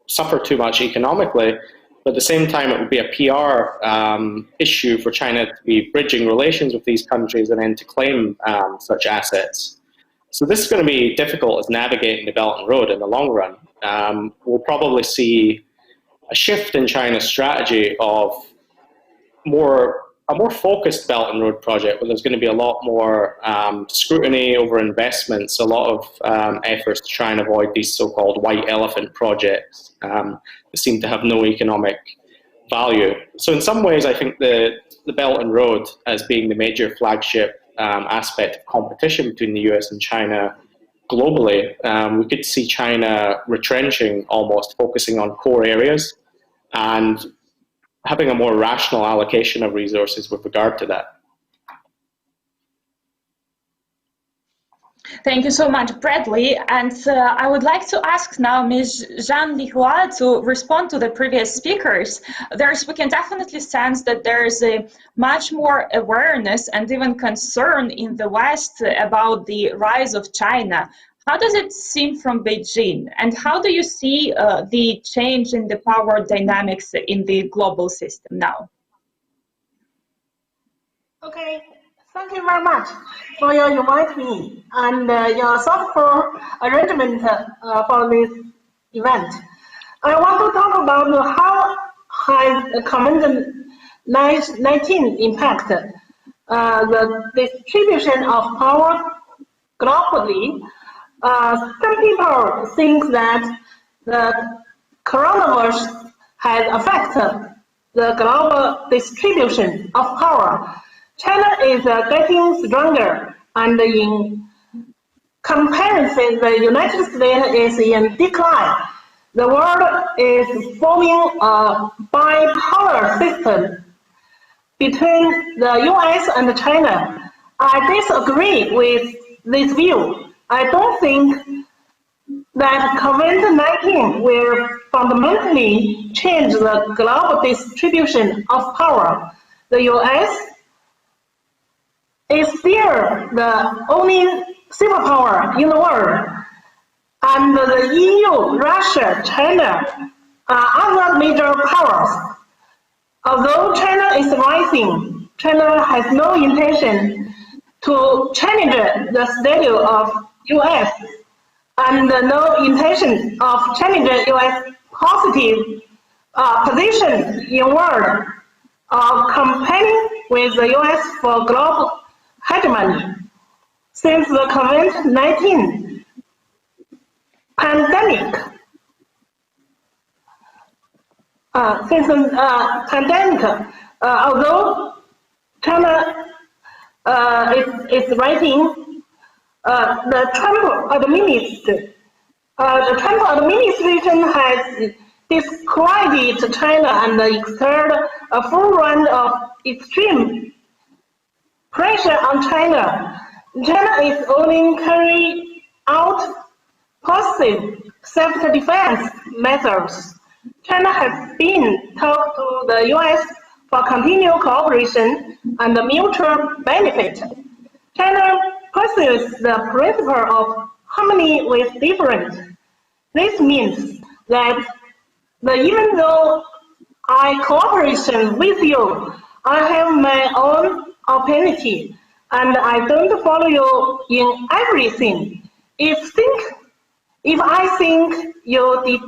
suffer too much economically. But at the same time, it would be a PR issue for China to be bridging relations with these countries and then to claim such assets. So this is going to be difficult as navigating the Belt and Road in the long run. We'll probably see a shift in China's strategy of a more focused Belt and Road project, where there's going to be a lot more scrutiny over investments, a lot of efforts to try and avoid these so-called white elephant projects that seem to have no economic value. So in some ways, I think the Belt and Road, as being the major flagship aspect of competition between the US and China globally, we could see China retrenching almost, focusing on core areas and having a more rational allocation of resources with regard to that. Thank you so much, Bradley. And I would like to ask now Ms. Zhang Lihua to respond to the previous speakers. We can definitely sense that there is a much more awareness and even concern in the West about the rise of China. How does it seem from Beijing? And how do you see the change in the power dynamics in the global system now? Okay. Thank you very much for your inviting me and your thoughtful arrangement for this event. I want to talk about how has COVID-19 impacted the distribution of power globally. Some people think that the coronavirus has affected the global distribution of power. China is getting stronger, and in comparison, the United States is in decline. The world is forming a bipolar system between the US and China. I disagree with this view. I don't think that COVID-19 will fundamentally change the global distribution of power. The US is still the only superpower in the world, and the EU, Russia, China are other major powers. Although China is rising, China has no intention to challenge the status of U.S. and no intention of challenging U.S. positive position in world or campaigning with the U.S. for global hegemony. Since the COVID-19 pandemic, although China is rising, the Trump administration has discredited China and exerted a full round of extreme pressure on China. China is only carrying out passive self-defense measures. China has been talked to the U.S. for continued cooperation and mutual benefit. China pursues the principle of harmony with difference. This means that even though I cooperation with you, I have my own opinion and I don't follow you in everything. If I think you did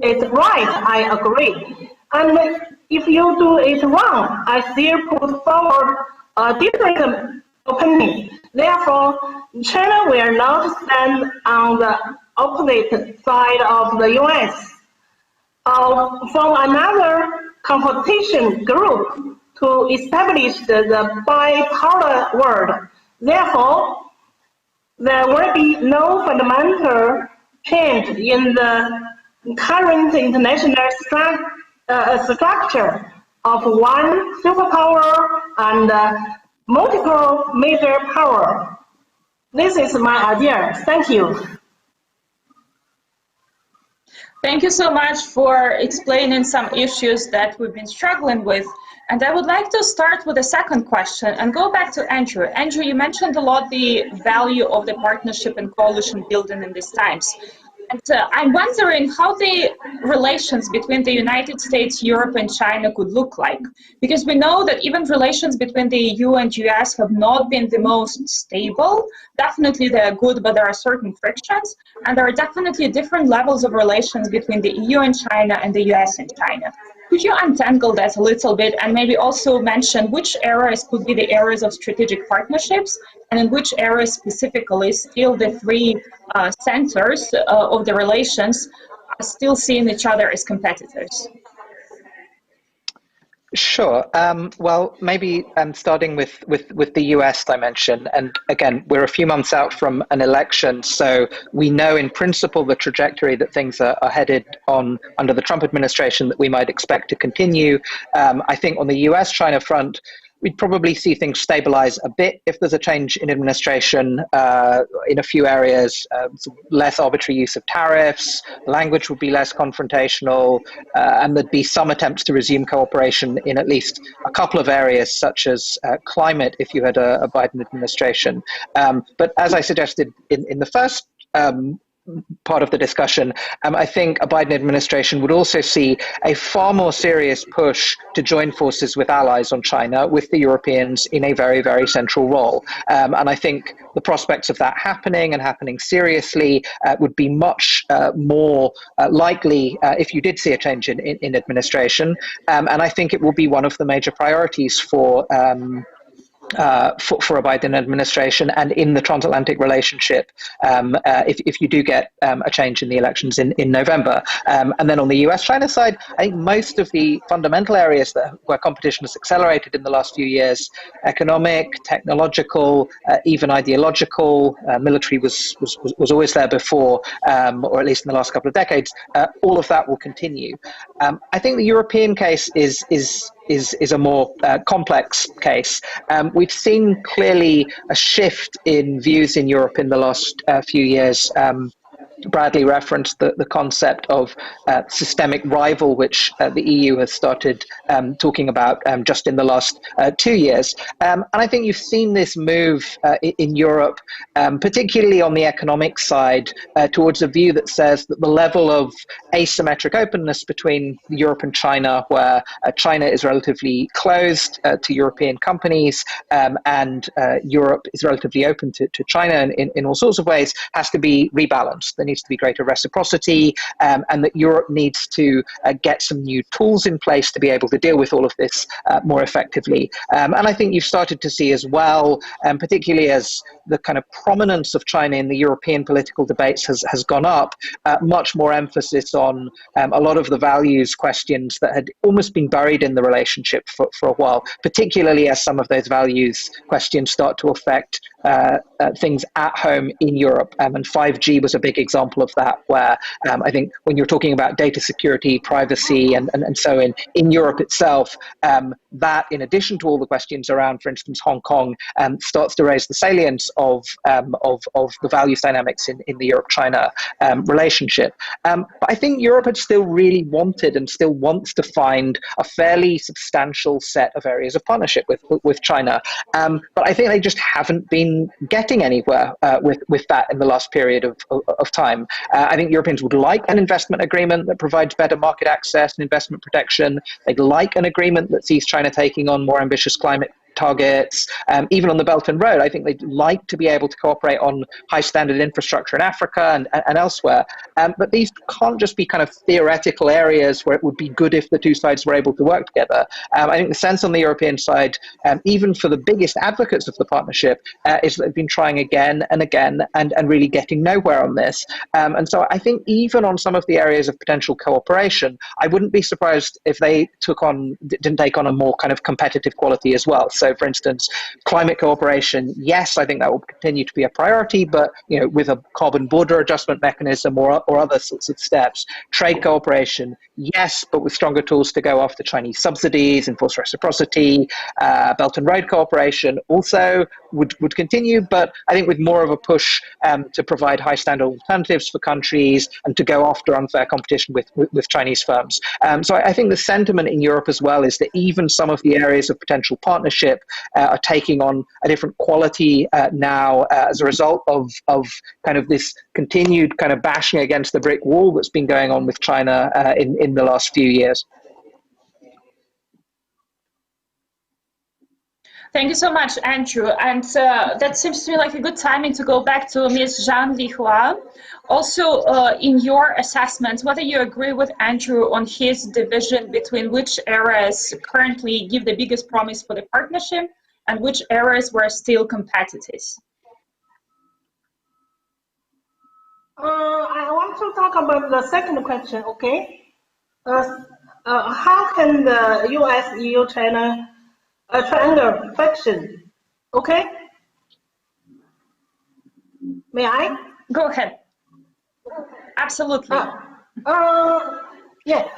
it right, I agree. And if you do it wrong, I still put forward a different opinion. Therefore, China will not stand on the opposite side of the U.S. From another competition group to establish the bipolar world. Therefore, there will be no fundamental change in the current international structure of one superpower and multiple major power. This is my idea. Thank you. Thank you so much for explaining some issues that we've been struggling with. And I would like to start with a second question and go back to Andrew. Andrew, you mentioned a lot the value of the partnership and coalition building in these times. And I'm wondering how the relations between the United States, Europe, and China could look like. Because we know that even relations between the EU and US have not been the most stable. Definitely they're good, but there are certain frictions. And there are definitely different levels of relations between the EU and China and the US and China. Could you untangle that a little bit and maybe also mention which areas could be the areas of strategic partnerships and in which areas specifically still the three centers of the relations are still seeing each other as competitors? Sure. Well, maybe starting with the US dimension. And again, we're a few months out from an election, so we know in principle the trajectory that things are headed on under the Trump administration that we might expect to continue. I think on the US-China front, we'd probably see things stabilize a bit if there's a change in administration in a few areas, less arbitrary use of tariffs, language would be less confrontational, and there'd be some attempts to resume cooperation in at least a couple of areas, such as climate, if you had a Biden administration. But as I suggested in the first part of the discussion, I think a Biden administration would also see a far more serious push to join forces with allies on China, with the Europeans in a very, very central role. And I think the prospects of that happening and happening seriously would be much more likely if you did see a change in administration. And I think it will be one of the major priorities for a Biden administration and in the transatlantic relationship if you do get a change in the elections in November. And then on the US-China side, I think most of the fundamental areas where competition has accelerated in the last few years, economic, technological, even ideological, military was always there before, or at least in the last couple of decades, all of that will continue. I think the European case is a more complex case. We've seen clearly a shift in views in Europe in the last few years Bradley referenced the concept of systemic rival, which the EU has started talking about just in the last 2 years. And I think you've seen this move in Europe, particularly on the economic side, towards a view that says that the level of asymmetric openness between Europe and China, where China is relatively closed to European companies and Europe is relatively open to China in all sorts of ways, has to be rebalanced. There needs to be greater reciprocity, and that Europe needs to get some new tools in place to be able to deal with all of this more effectively. And I think you've started to see as well, particularly as the kind of prominence of China in the European political debates has gone up, much more emphasis on a lot of the values questions that had almost been buried in the relationship for a while, particularly as some of those values questions start to affect things at home in Europe. And 5G was a big example of that, where I think when you're talking about data security, privacy, and so in Europe itself, that in addition to all the questions around, for instance, Hong Kong, starts to raise the salience of the values dynamics in the Europe-China relationship. But I think Europe had still really wanted and still wants to find a fairly substantial set of areas of partnership with China. But I think they just haven't been getting anywhere with that in the last period of time. I think Europeans would like an investment agreement that provides better market access and investment protection. They'd like an agreement that sees China taking on more ambitious climate targets. Even on the Belt and Road, I think they'd like to be able to cooperate on high standard infrastructure in Africa and elsewhere. But these can't just be kind of theoretical areas where it would be good if the two sides were able to work together. I think the sense on the European side, even for the biggest advocates of the partnership, is that they've been trying again and again and really getting nowhere on this. And so I think even on some of the areas of potential cooperation, I wouldn't be surprised if they didn't take on a more kind of competitive quality as well. So, for instance, climate cooperation, yes, I think that will continue to be a priority, but with a carbon border adjustment mechanism or other sorts of steps. Trade cooperation, yes, but with stronger tools to go after Chinese subsidies, enforce reciprocity. Belt and Road cooperation also would continue, but I think with more of a push to provide high standard alternatives for countries and to go after unfair competition with Chinese firms. So I think the sentiment in Europe as well is that even some of the areas of potential partnership are taking on a different quality now as a result of kind of this continued kind of bashing against the brick wall that's been going on with China in the last few years. Thank you so much, Andrew. And that seems to me like a good timing to go back to Ms. Zhang Lihua. Also, in your assessment, whether you agree with Andrew on his division between which areas currently give the biggest promise for the partnership and which areas were still competitors. I want to talk about the second question, okay? How can the US-EU-China triangle function? Okay? May I? Go ahead. Absolutely. Yeah.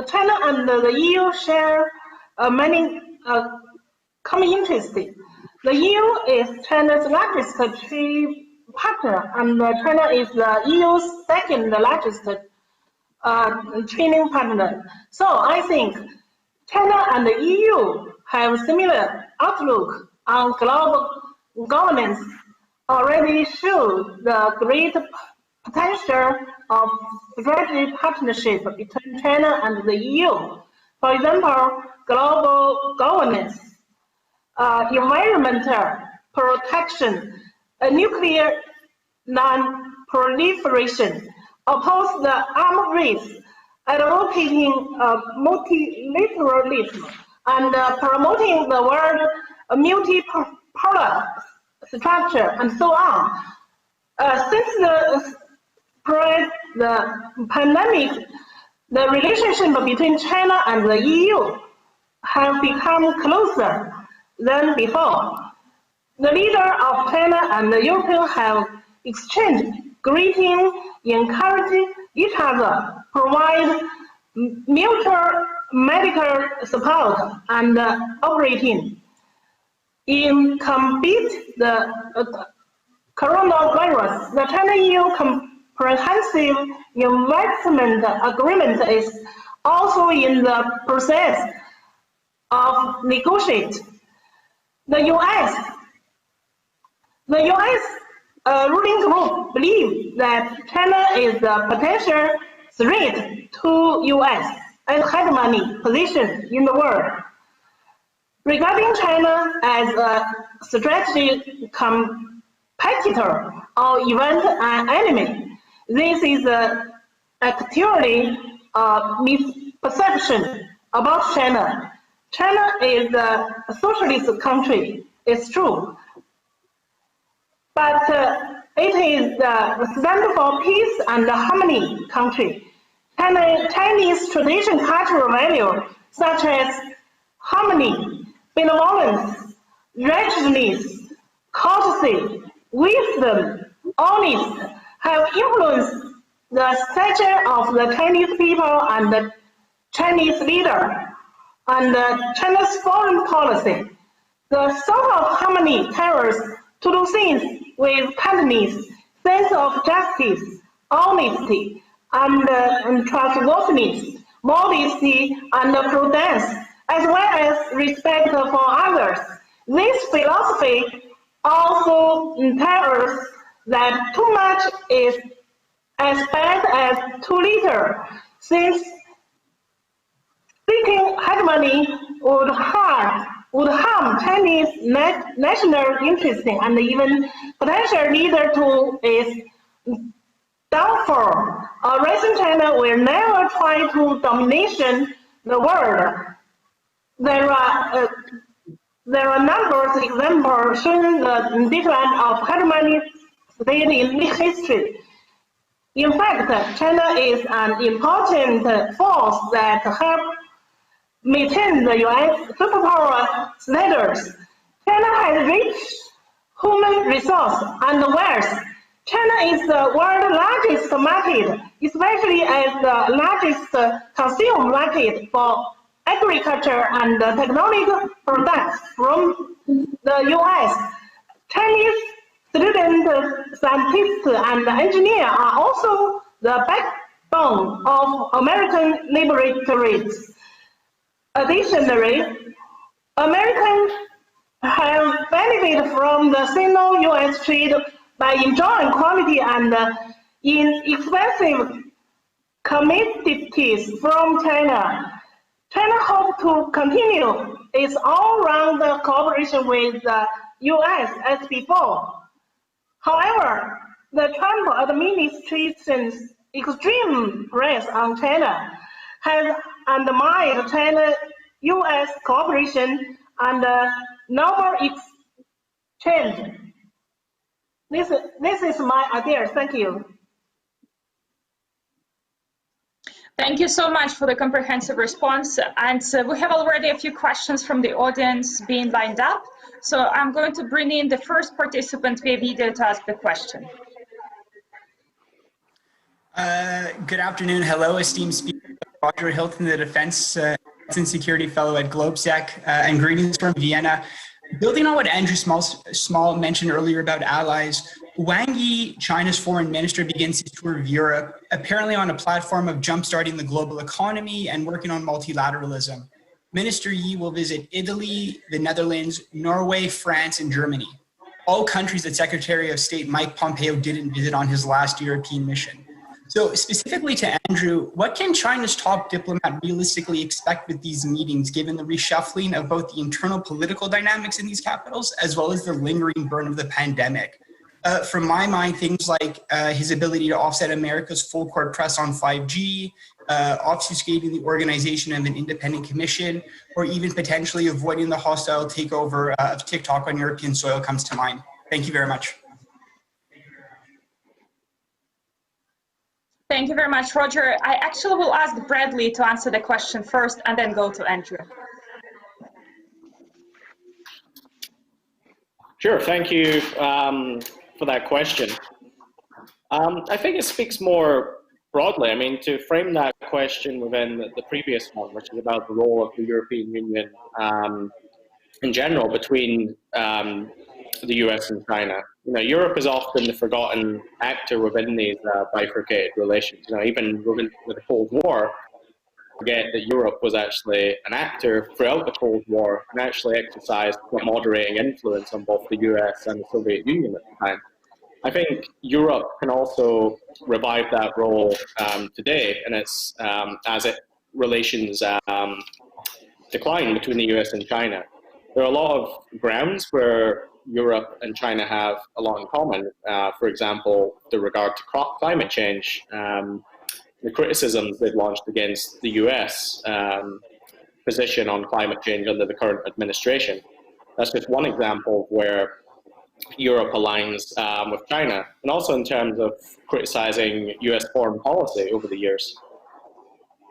China and the EU share many common interests. The EU is China's largest trade partner, and China is the EU's second largest trading partner. So I think China and the EU have similar outlook on global governance, already show the great potential of strategic partnership between China and the EU. For example, global governance, environmental protection, nuclear non-proliferation, oppose the arms race, advocating multilateralism, and promoting the world multipolar structure, and so on. Since the spread the pandemic, the relationship between China and the EU have become closer than before. The leaders of China and the Europe have exchanged greetings, encouraging each other, provide mutual medical support, and operating in compete the coronavirus, the China-EU Comprehensive Investment Agreement is also in the process of negotiate. The U.S. Ruling group believes that China is a potential threat to U.S. and hegemony position in the world. Regarding China as a strategic competitor or even an enemy, this is actually a misperception about China. China is a socialist country, it's true. But it is the stand for peace and harmony country. Chinese traditional cultural values such as harmony, benevolence, righteousness, courtesy, wisdom, honesty have influenced the stature of the Chinese people and the Chinese leader and China's foreign policy. The sort of harmony tells to do things with kindness, sense of justice, honesty, and trustworthiness, modesty, and prudence, as well as respect for others. This philosophy also tells us that too much is as bad as too little, since seeking hegemony would harm Chinese national interests and even potential leader to its downfall. A recent China will never try to domination the world. There are numerous examples showing the decline of hegemony state in history. In fact, China is an important force that helps maintain the U.S. superpower status. China has rich human resource and wealth. China is the world's largest market, especially as the largest consumer market for agriculture and technological products from the U.S. Chinese students, scientists, and engineers are also the backbone of American laboratories. Additionally, Americans have benefited from the Sino-US trade by enjoying quality and inexpensive commodities from China. China hopes to continue its all-round cooperation with the US as before. However, the Trump administration's extreme pressure on China has undermined China-US cooperation and normal exchange. This is my idea. Thank you. Thank you so much for the comprehensive response. And we have already a few questions from the audience being lined up. So I'm going to bring in the first participant via video to ask the question. Good afternoon. Hello, esteemed speaker. Roger Hilton, the Defense and Security Fellow at GlobeSec, and greetings from Vienna. Building on what Andrew Small mentioned earlier about allies, Wang Yi, China's foreign minister, begins his tour of Europe, apparently on a platform of jumpstarting the global economy and working on multilateralism. Minister Yi will visit Italy, the Netherlands, Norway, France, and Germany, all countries that Secretary of State Mike Pompeo didn't visit on his last European mission. So specifically to Andrew, what can China's top diplomat realistically expect with these meetings, given the reshuffling of both the internal political dynamics in these capitals, as well as the lingering burn of the pandemic? From my mind, things like his ability to offset America's full court press on 5G, obfuscating the organization of an independent commission, or even potentially avoiding the hostile takeover of TikTok on European soil comes to mind. Thank you very much. Thank you very much, Roger. I actually will ask Bradley to answer the question first and then go to Andrew. Sure, thank you for that question. I think it speaks more broadly. I mean, to frame that question within the previous one, which is about the role of the European Union in general between the US and China. Europe is often the forgotten actor within these bifurcated relations. Even within the Cold War, forget that Europe was actually an actor throughout the Cold War and actually exercised a moderating influence on both the US and the Soviet Union at the time. I think Europe can also revive that role today, and it's as relations decline between the US and China. There are a lot of grounds where Europe and China have a lot in common. For example, with regard to climate change, the criticisms they've launched against the US position on climate change under the current administration. That's just one example where Europe aligns with China, and also in terms of criticizing US foreign policy over the years.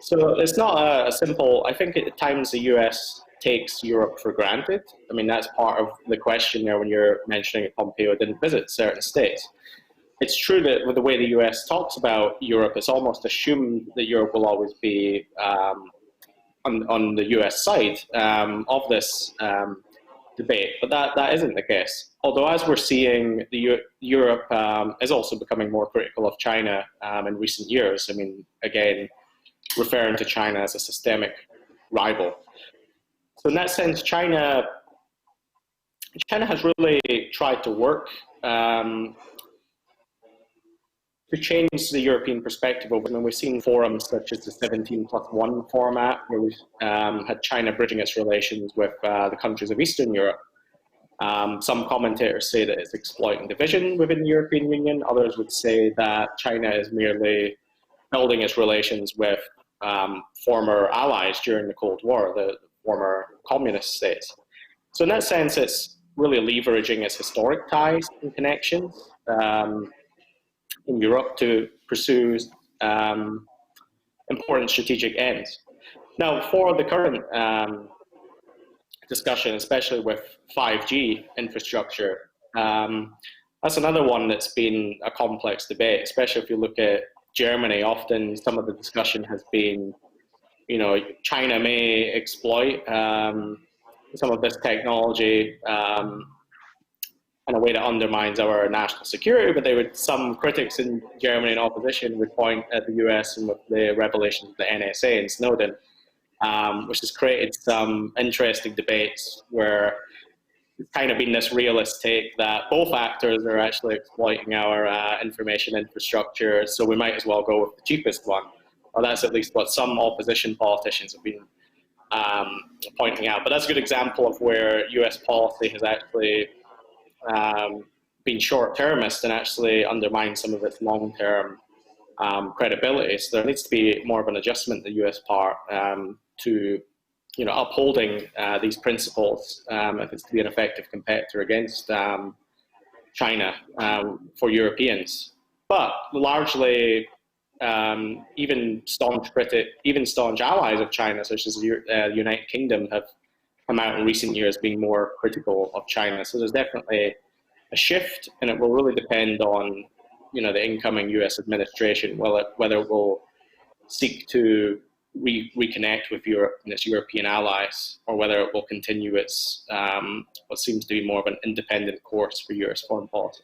So it's not a simple, I think at times the US takes Europe for granted. I mean, that's part of the question there when you're mentioning that Pompeo didn't visit certain states. It's true that with the way the US talks about Europe, it's almost assumed that Europe will always be on the US side of this debate, but that isn't the case. Although as we're seeing, Europe is also becoming more critical of China in recent years. I mean, again, referring to China as a systemic rival. So in that sense, China has really tried to work to change the European perspective over them. We've seen forums such as the 17+1 format, where we've had China bridging its relations with the countries of Eastern Europe. Some commentators say that it's exploiting division within the European Union. Others would say that China is merely building its relations with former allies during the Cold War, the former communist states. So in that sense, it's really leveraging its historic ties and connections in Europe to pursue important strategic ends. Now, for the current discussion, especially with 5G infrastructure, that's another one that's been a complex debate, especially if you look at Germany. Often some of the discussion has been, China may exploit some of this technology in a way that undermines our national security, but some critics in Germany and opposition would point at the US and with the revelations of the NSA and Snowden, which has created some interesting debates where it's kind of been this realist take that both actors are actually exploiting our information infrastructure, so we might as well go with the cheapest one. Or that's at least what some opposition politicians have been pointing out. But that's a good example of where US policy has actually been short-termist and actually undermined some of its long-term credibility. So there needs to be more of an adjustment on the US part to upholding these principles if it's to be an effective competitor against China for Europeans. But largely, even staunch allies of China, such as the United Kingdom, have come out in recent years being more critical of China. So there's definitely a shift, and it will really depend on the incoming US administration, whether it will seek to reconnect with Europe and its European allies, or whether it will continue its what seems to be more of an independent course for US foreign policy.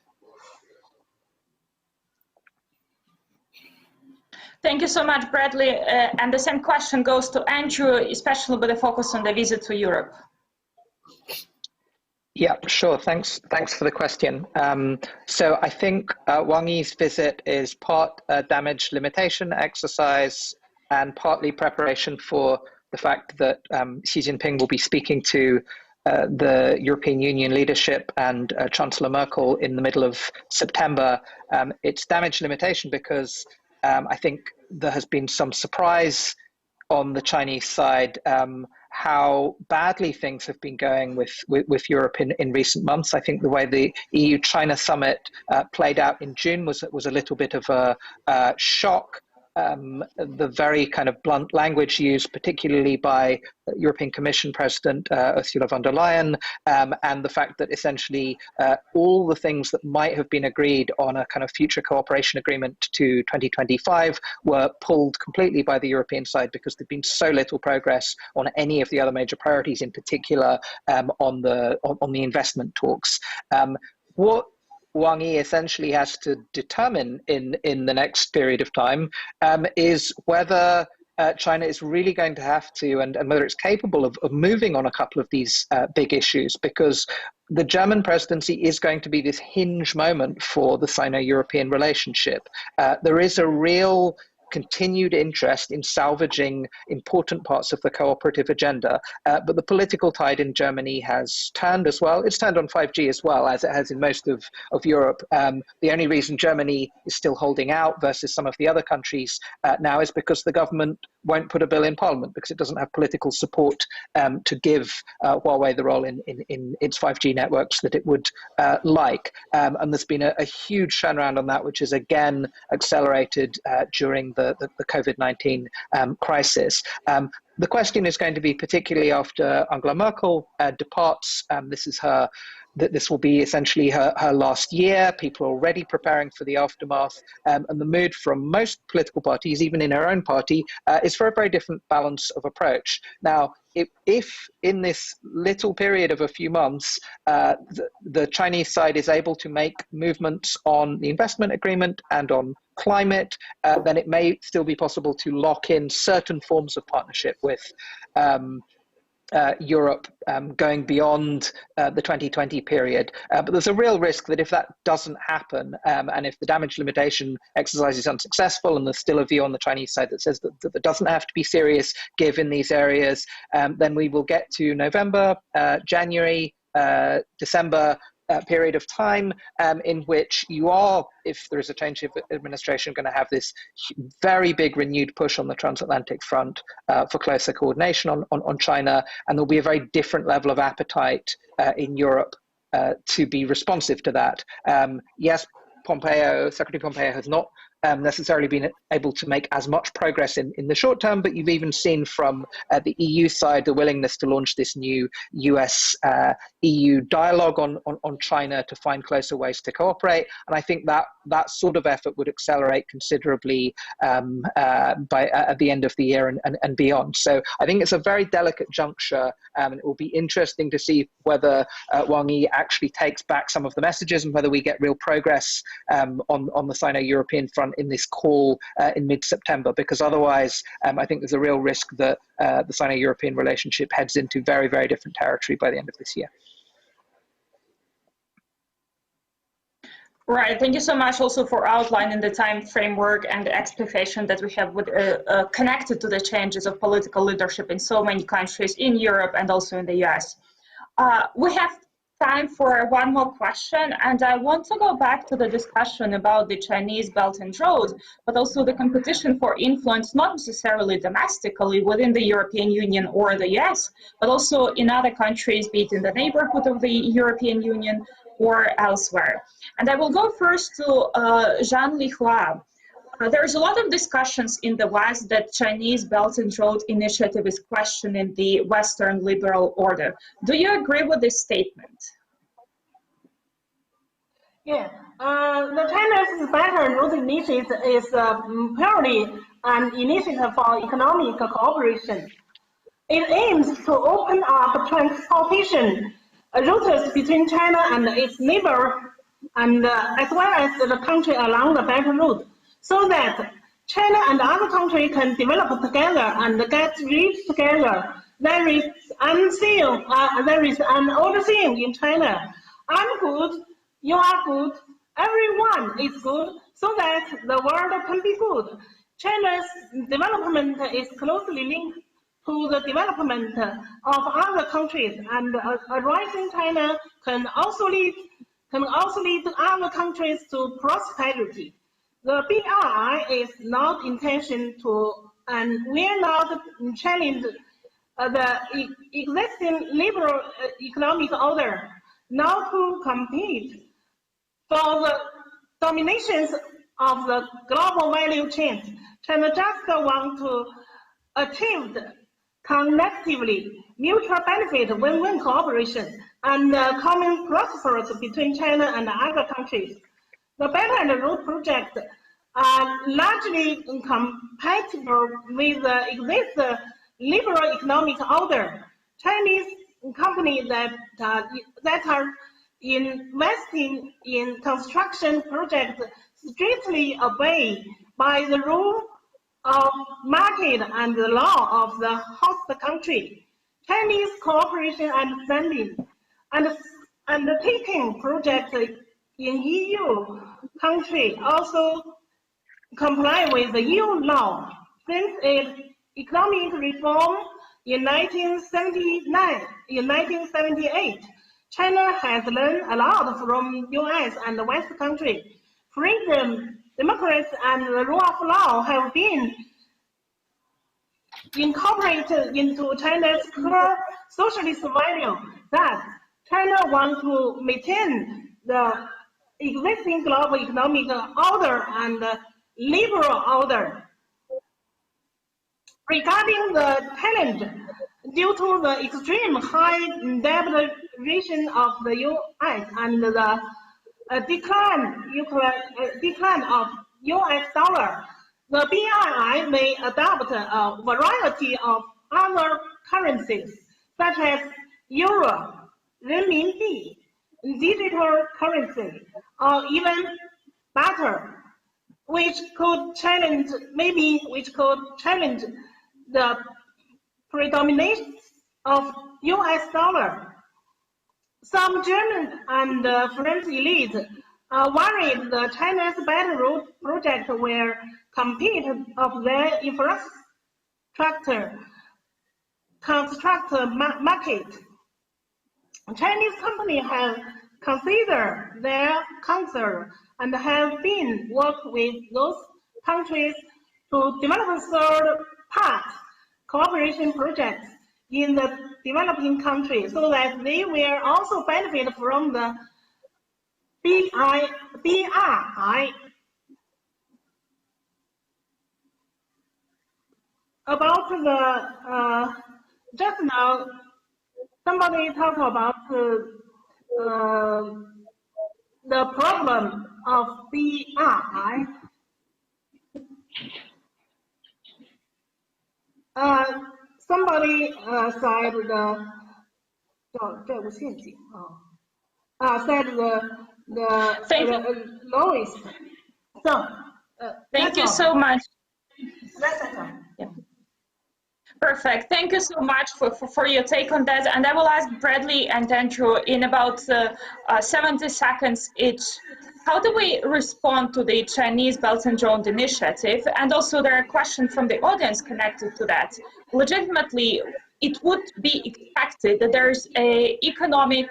Thank you so much, Bradley. And the same question goes to Andrew, especially with a focus on the visit to Europe. Yeah, sure. Thanks for the question. So I think Wang Yi's visit is part damage limitation exercise and partly preparation for the fact that Xi Jinping will be speaking to the European Union leadership and Chancellor Merkel in the middle of September. It's damage limitation because I think there has been some surprise on the Chinese side how badly things have been going with Europe in recent months. I think the way the EU-China summit played out in June was a little bit of a shock the very kind of blunt language used, particularly by European Commission President Ursula von der Leyen, and the fact that essentially all the things that might have been agreed on a kind of future cooperation agreement to 2025 were pulled completely by the European side because there'd been so little progress on any of the other major priorities, in particular on the investment talks. What Wang Yi essentially has to determine in the next period of time is whether China is really going to have to, and whether it's capable of moving on a couple of these big issues, because the German presidency is going to be this hinge moment for the Sino-European relationship. There is a real continued interest in salvaging important parts of the cooperative agenda. But the political tide in Germany has turned as well. It's turned on 5G as well, as it has in most of Europe. The only reason Germany is still holding out versus some of the other countries now is because the government won't put a bill in parliament because it doesn't have political support to give Huawei the role in its 5G networks that it would like. And there's been a huge turnaround on that, which is again accelerated during the COVID-19 crisis. The question is going to be, particularly after Angela Merkel departs, this will be essentially her last year. People are already preparing for the aftermath, and the mood from most political parties, even in her own party, is for a very different balance of approach. Now, if in this little period of a few months, the Chinese side is able to make movements on the investment agreement and on climate, then it may still be possible to lock in certain forms of partnership with Europe going beyond the 2020 period. But there's a real risk that if that doesn't happen, and if the damage limitation exercise is unsuccessful, and there's still a view on the Chinese side that says that there doesn't have to be serious give in these areas, then we will get to November, January, December period of time in which you are, if there is a change of administration, going to have this very big renewed push on the transatlantic front for closer coordination on China, and there'll be a very different level of appetite in Europe to be responsive to that. Yes, Secretary Pompeo has not necessarily been able to make as much progress in the short term, but you've even seen from the EU side the willingness to launch this new US-EU dialogue on China to find closer ways to cooperate. And I think that sort of effort would accelerate considerably at the end of the year and beyond. So I think it's a very delicate juncture, and it will be interesting to see whether Wang Yi actually takes back some of the messages and whether we get real progress on the Sino-European front in this call in mid-September, because otherwise I think there's a real risk that the Sino-European relationship heads into very, very different territory by the end of this year. Right. Thank you so much also for outlining the time framework and the expectation that we have with, connected to the changes of political leadership in so many countries in Europe and also in the US. We have time for one more question, and I want to go back to the discussion about the Chinese Belt and Road, but also the competition for influence, not necessarily domestically within the European Union or the US, but also in other countries, be it in the neighborhood of the European Union or elsewhere. And I will go first to Jean-Li Hua. There's a lot of discussions in the West that Chinese Belt and Road Initiative is questioning the Western liberal order. Do you agree with this statement? Yeah, the China's Belt and Road Initiative is purely an initiative for economic cooperation. It aims to open up transportation routes between China and its neighbor, and as well as the country along the Belt Road, so that China and other countries can develop together and get rich together. There is an old saying in China: I'm good, you are good, everyone is good, so that the world can be good. China's development is closely linked to the development of other countries, and a rising China can also lead other countries to prosperity. The BRI is not intention to, and will not challenge the existing liberal economic order, nor to compete for the dominations of the global value chain. China just want to achieve collectively mutual benefit, win-win cooperation, and common prosperity between China and other countries. The Belt and Road project are largely compatible with the existing liberal economic order. Chinese companies that are investing in construction projects strictly obey by the rule of market and the law of the host country. Chinese cooperation understanding and undertaking projects in EU country also comply with the EU law. Since its economic reform in 1978, China has learned a lot from US and West countries. Freedom, democracy, and the rule of law have been incorporated into China's core socialist value. That China wants to maintain the existing global economic order and liberal order. Regarding the challenge, due to the extreme high debt ratio of the US and the decline of US dollar, the BRI may adopt a variety of other currencies, such as euro, renminbi, digital currency, or even better, which could challenge the predominance of US dollar. Some German and French elites are worried the China's Belt and Road project will compete of their infrastructure market. Chinese companies have considered their concern and have been working with those countries to develop third-party cooperation projects in the developing countries so that they will also benefit from the BRI. About the, just now, somebody talked about the problem of BRI. Somebody said the lowest. So thank you so much. Yeah. Perfect. Thank you so much for your take on that. And I will ask Bradley and Andrew in about 70 seconds each. How do we respond to the Chinese Belt and Road Initiative? And also there are questions from the audience connected to that. Legitimately, it would be expected that there's a economic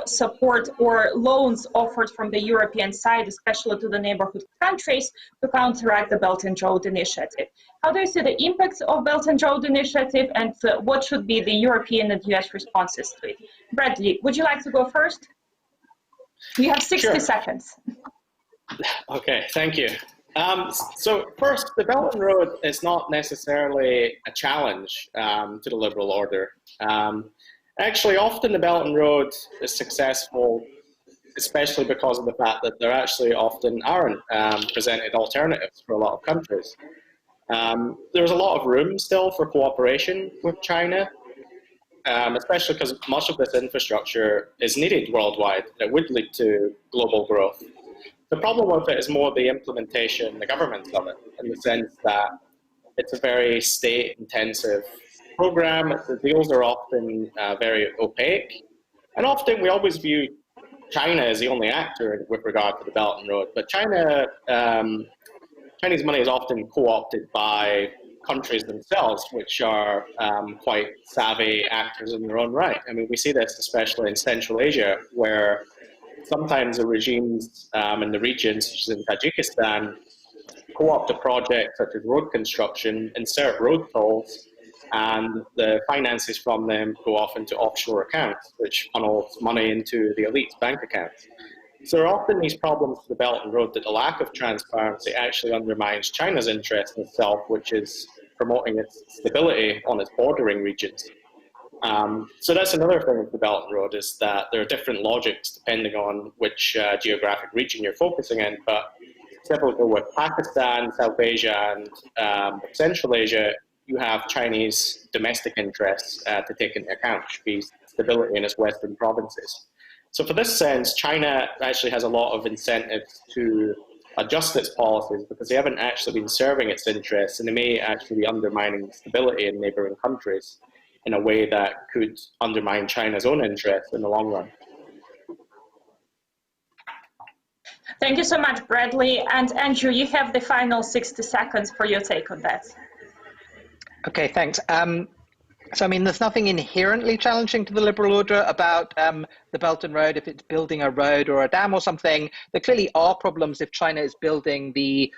support or loans offered from the European side, especially to the neighborhood countries, to counteract the Belt and Road Initiative. How do you see the impacts of Belt and Road Initiative, and what should be the European and US responses to it? Bradley, would you like to go first? You have 60 seconds. Okay, thank you. So first, the Belt and Road is not necessarily a challenge to the liberal order. Actually, often the Belt and Road is successful, especially because of the fact that there actually often aren't presented alternatives for a lot of countries. There's a lot of room still for cooperation with China, especially because much of this infrastructure is needed worldwide. It would lead to global growth. The problem with it is more the implementation, the governance of it, in the sense that it's a very state-intensive program. The deals are often very opaque, and often we always view China as the only actor with regard to the Belt and Road. But Chinese money is often co-opted by countries themselves, which are quite savvy actors in their own right. I mean, we see this especially in Central Asia, where sometimes the regimes in the region, such as in Tajikistan, co-opt a project such as road construction, insert road tolls, and the finances from them go off into offshore accounts, which funnels money into the elite's bank accounts. So there are often these problems with the Belt and Road that the lack of transparency actually undermines China's interest in itself, which is promoting its stability on its bordering regions. So that's another thing with the Belt and Road, is that there are different logics depending on which geographic region you're focusing in. But typically with Pakistan, South Asia, and Central Asia, you have Chinese domestic interests to take into account, which would be stability in its western provinces. So for this sense, China actually has a lot of incentives to adjust its policies because they haven't actually been serving its interests, and they may actually be undermining stability in neighboring countries in a way that could undermine China's own interests in the long run. Thank you so much, Bradley. And Andrew, you have the final 60 seconds for your take on that. Okay, thanks. So, I mean, there's nothing inherently challenging to the liberal order about the Belt and Road, if it's building a road or a dam or something. There clearly are problems if China is building the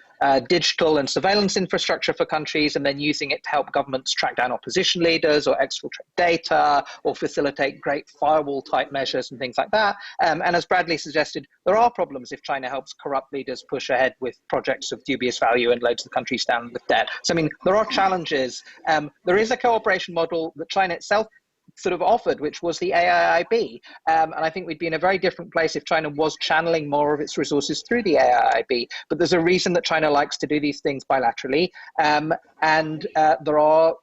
digital and surveillance infrastructure for countries and then using it to help governments track down opposition leaders or exfiltrate data or facilitate great firewall type measures and things like that. And as Bradley suggested, there are problems if China helps corrupt leaders push ahead with projects of dubious value and loads the countries down with debt. So, I mean, there are challenges. There is a cooperation model that China itself sort of offered, which was the AIIB. And I think we'd be in a very different place if China was channeling more of its resources through the AIIB. But there's a reason that China likes to do these things bilaterally. And there are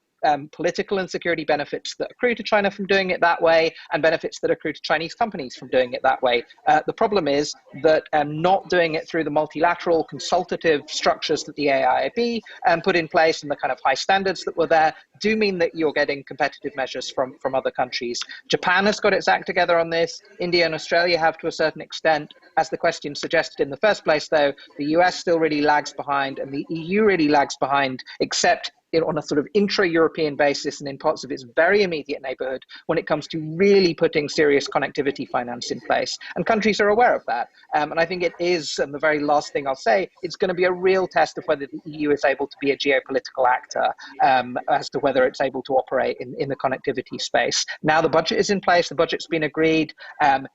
political and security benefits that accrue to China from doing it that way, and benefits that accrue to Chinese companies from doing it that way. The problem is that not doing it through the multilateral consultative structures that the AIIB put in place and the kind of high standards that were there do mean that you're getting competitive measures from other countries. Japan has got its act together on this. India and Australia have to a certain extent. As the question suggested in the first place, though, the US still really lags behind, and the EU really lags behind, except on a sort of intra-European basis and in parts of its very immediate neighborhood when it comes to really putting serious connectivity finance in place. And countries are aware of that. And I think it is, and the very last thing I'll say, it's going to be a real test of whether the EU is able to be a geopolitical actor as to whether it's able to operate in the connectivity space. Now the budget is in place, the budget's been agreed.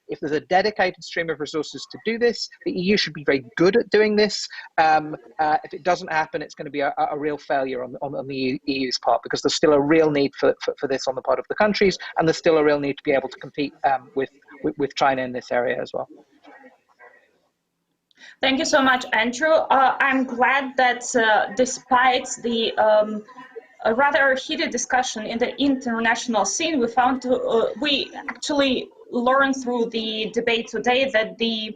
If there's a dedicated stream of resources to do this, the EU should be very good at doing this. If it doesn't happen, it's going to be a real failure on the EU's part, because there's still a real need for this on the part of the countries, and there's still a real need to be able to compete with China in this area as well. Thank you so much, Andrew. I'm glad that despite the a rather heated discussion in the international scene, we actually learned through the debate today that the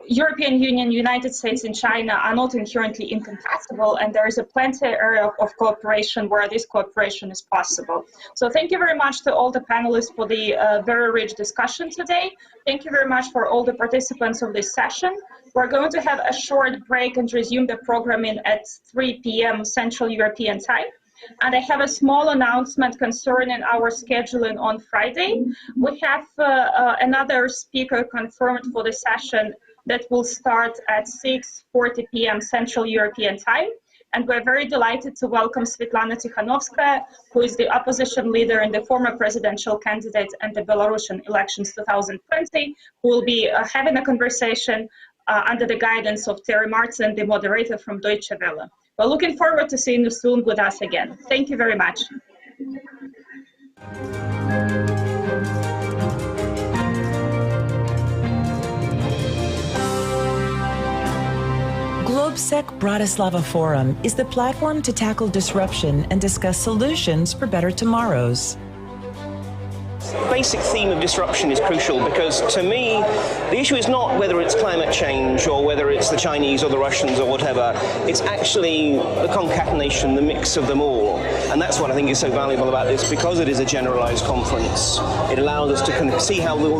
European Union, United States, and China are not inherently incompatible, and there is a plenty area of cooperation where this cooperation is possible. So thank you very much to all the panelists for the very rich discussion today. Thank you very much for all the participants of this session. We're going to have a short break and resume the programming at 3 p.m. Central European Time. And I have a small announcement concerning our scheduling on Friday. We have another speaker confirmed for the session that will start at 6:40 p.m. Central European Time. And we're very delighted to welcome Svetlana Tikhanovskaya, who is the opposition leader and the former presidential candidate in the Belarusian elections 2020, who will be having a conversation under the guidance of Terry Martin, the moderator from Deutsche Welle. We're looking forward to seeing you soon with us again. Thank you very much. GlobeSec Bratislava Forum is the platform to tackle disruption and discuss solutions for better tomorrows. The basic theme of disruption is crucial because, to me, the issue is not whether it's climate change or whether it's the Chinese or the Russians or whatever. It's actually the concatenation, the mix of them all. And that's what I think is so valuable about this, because it is a generalized conference. It allows us to see how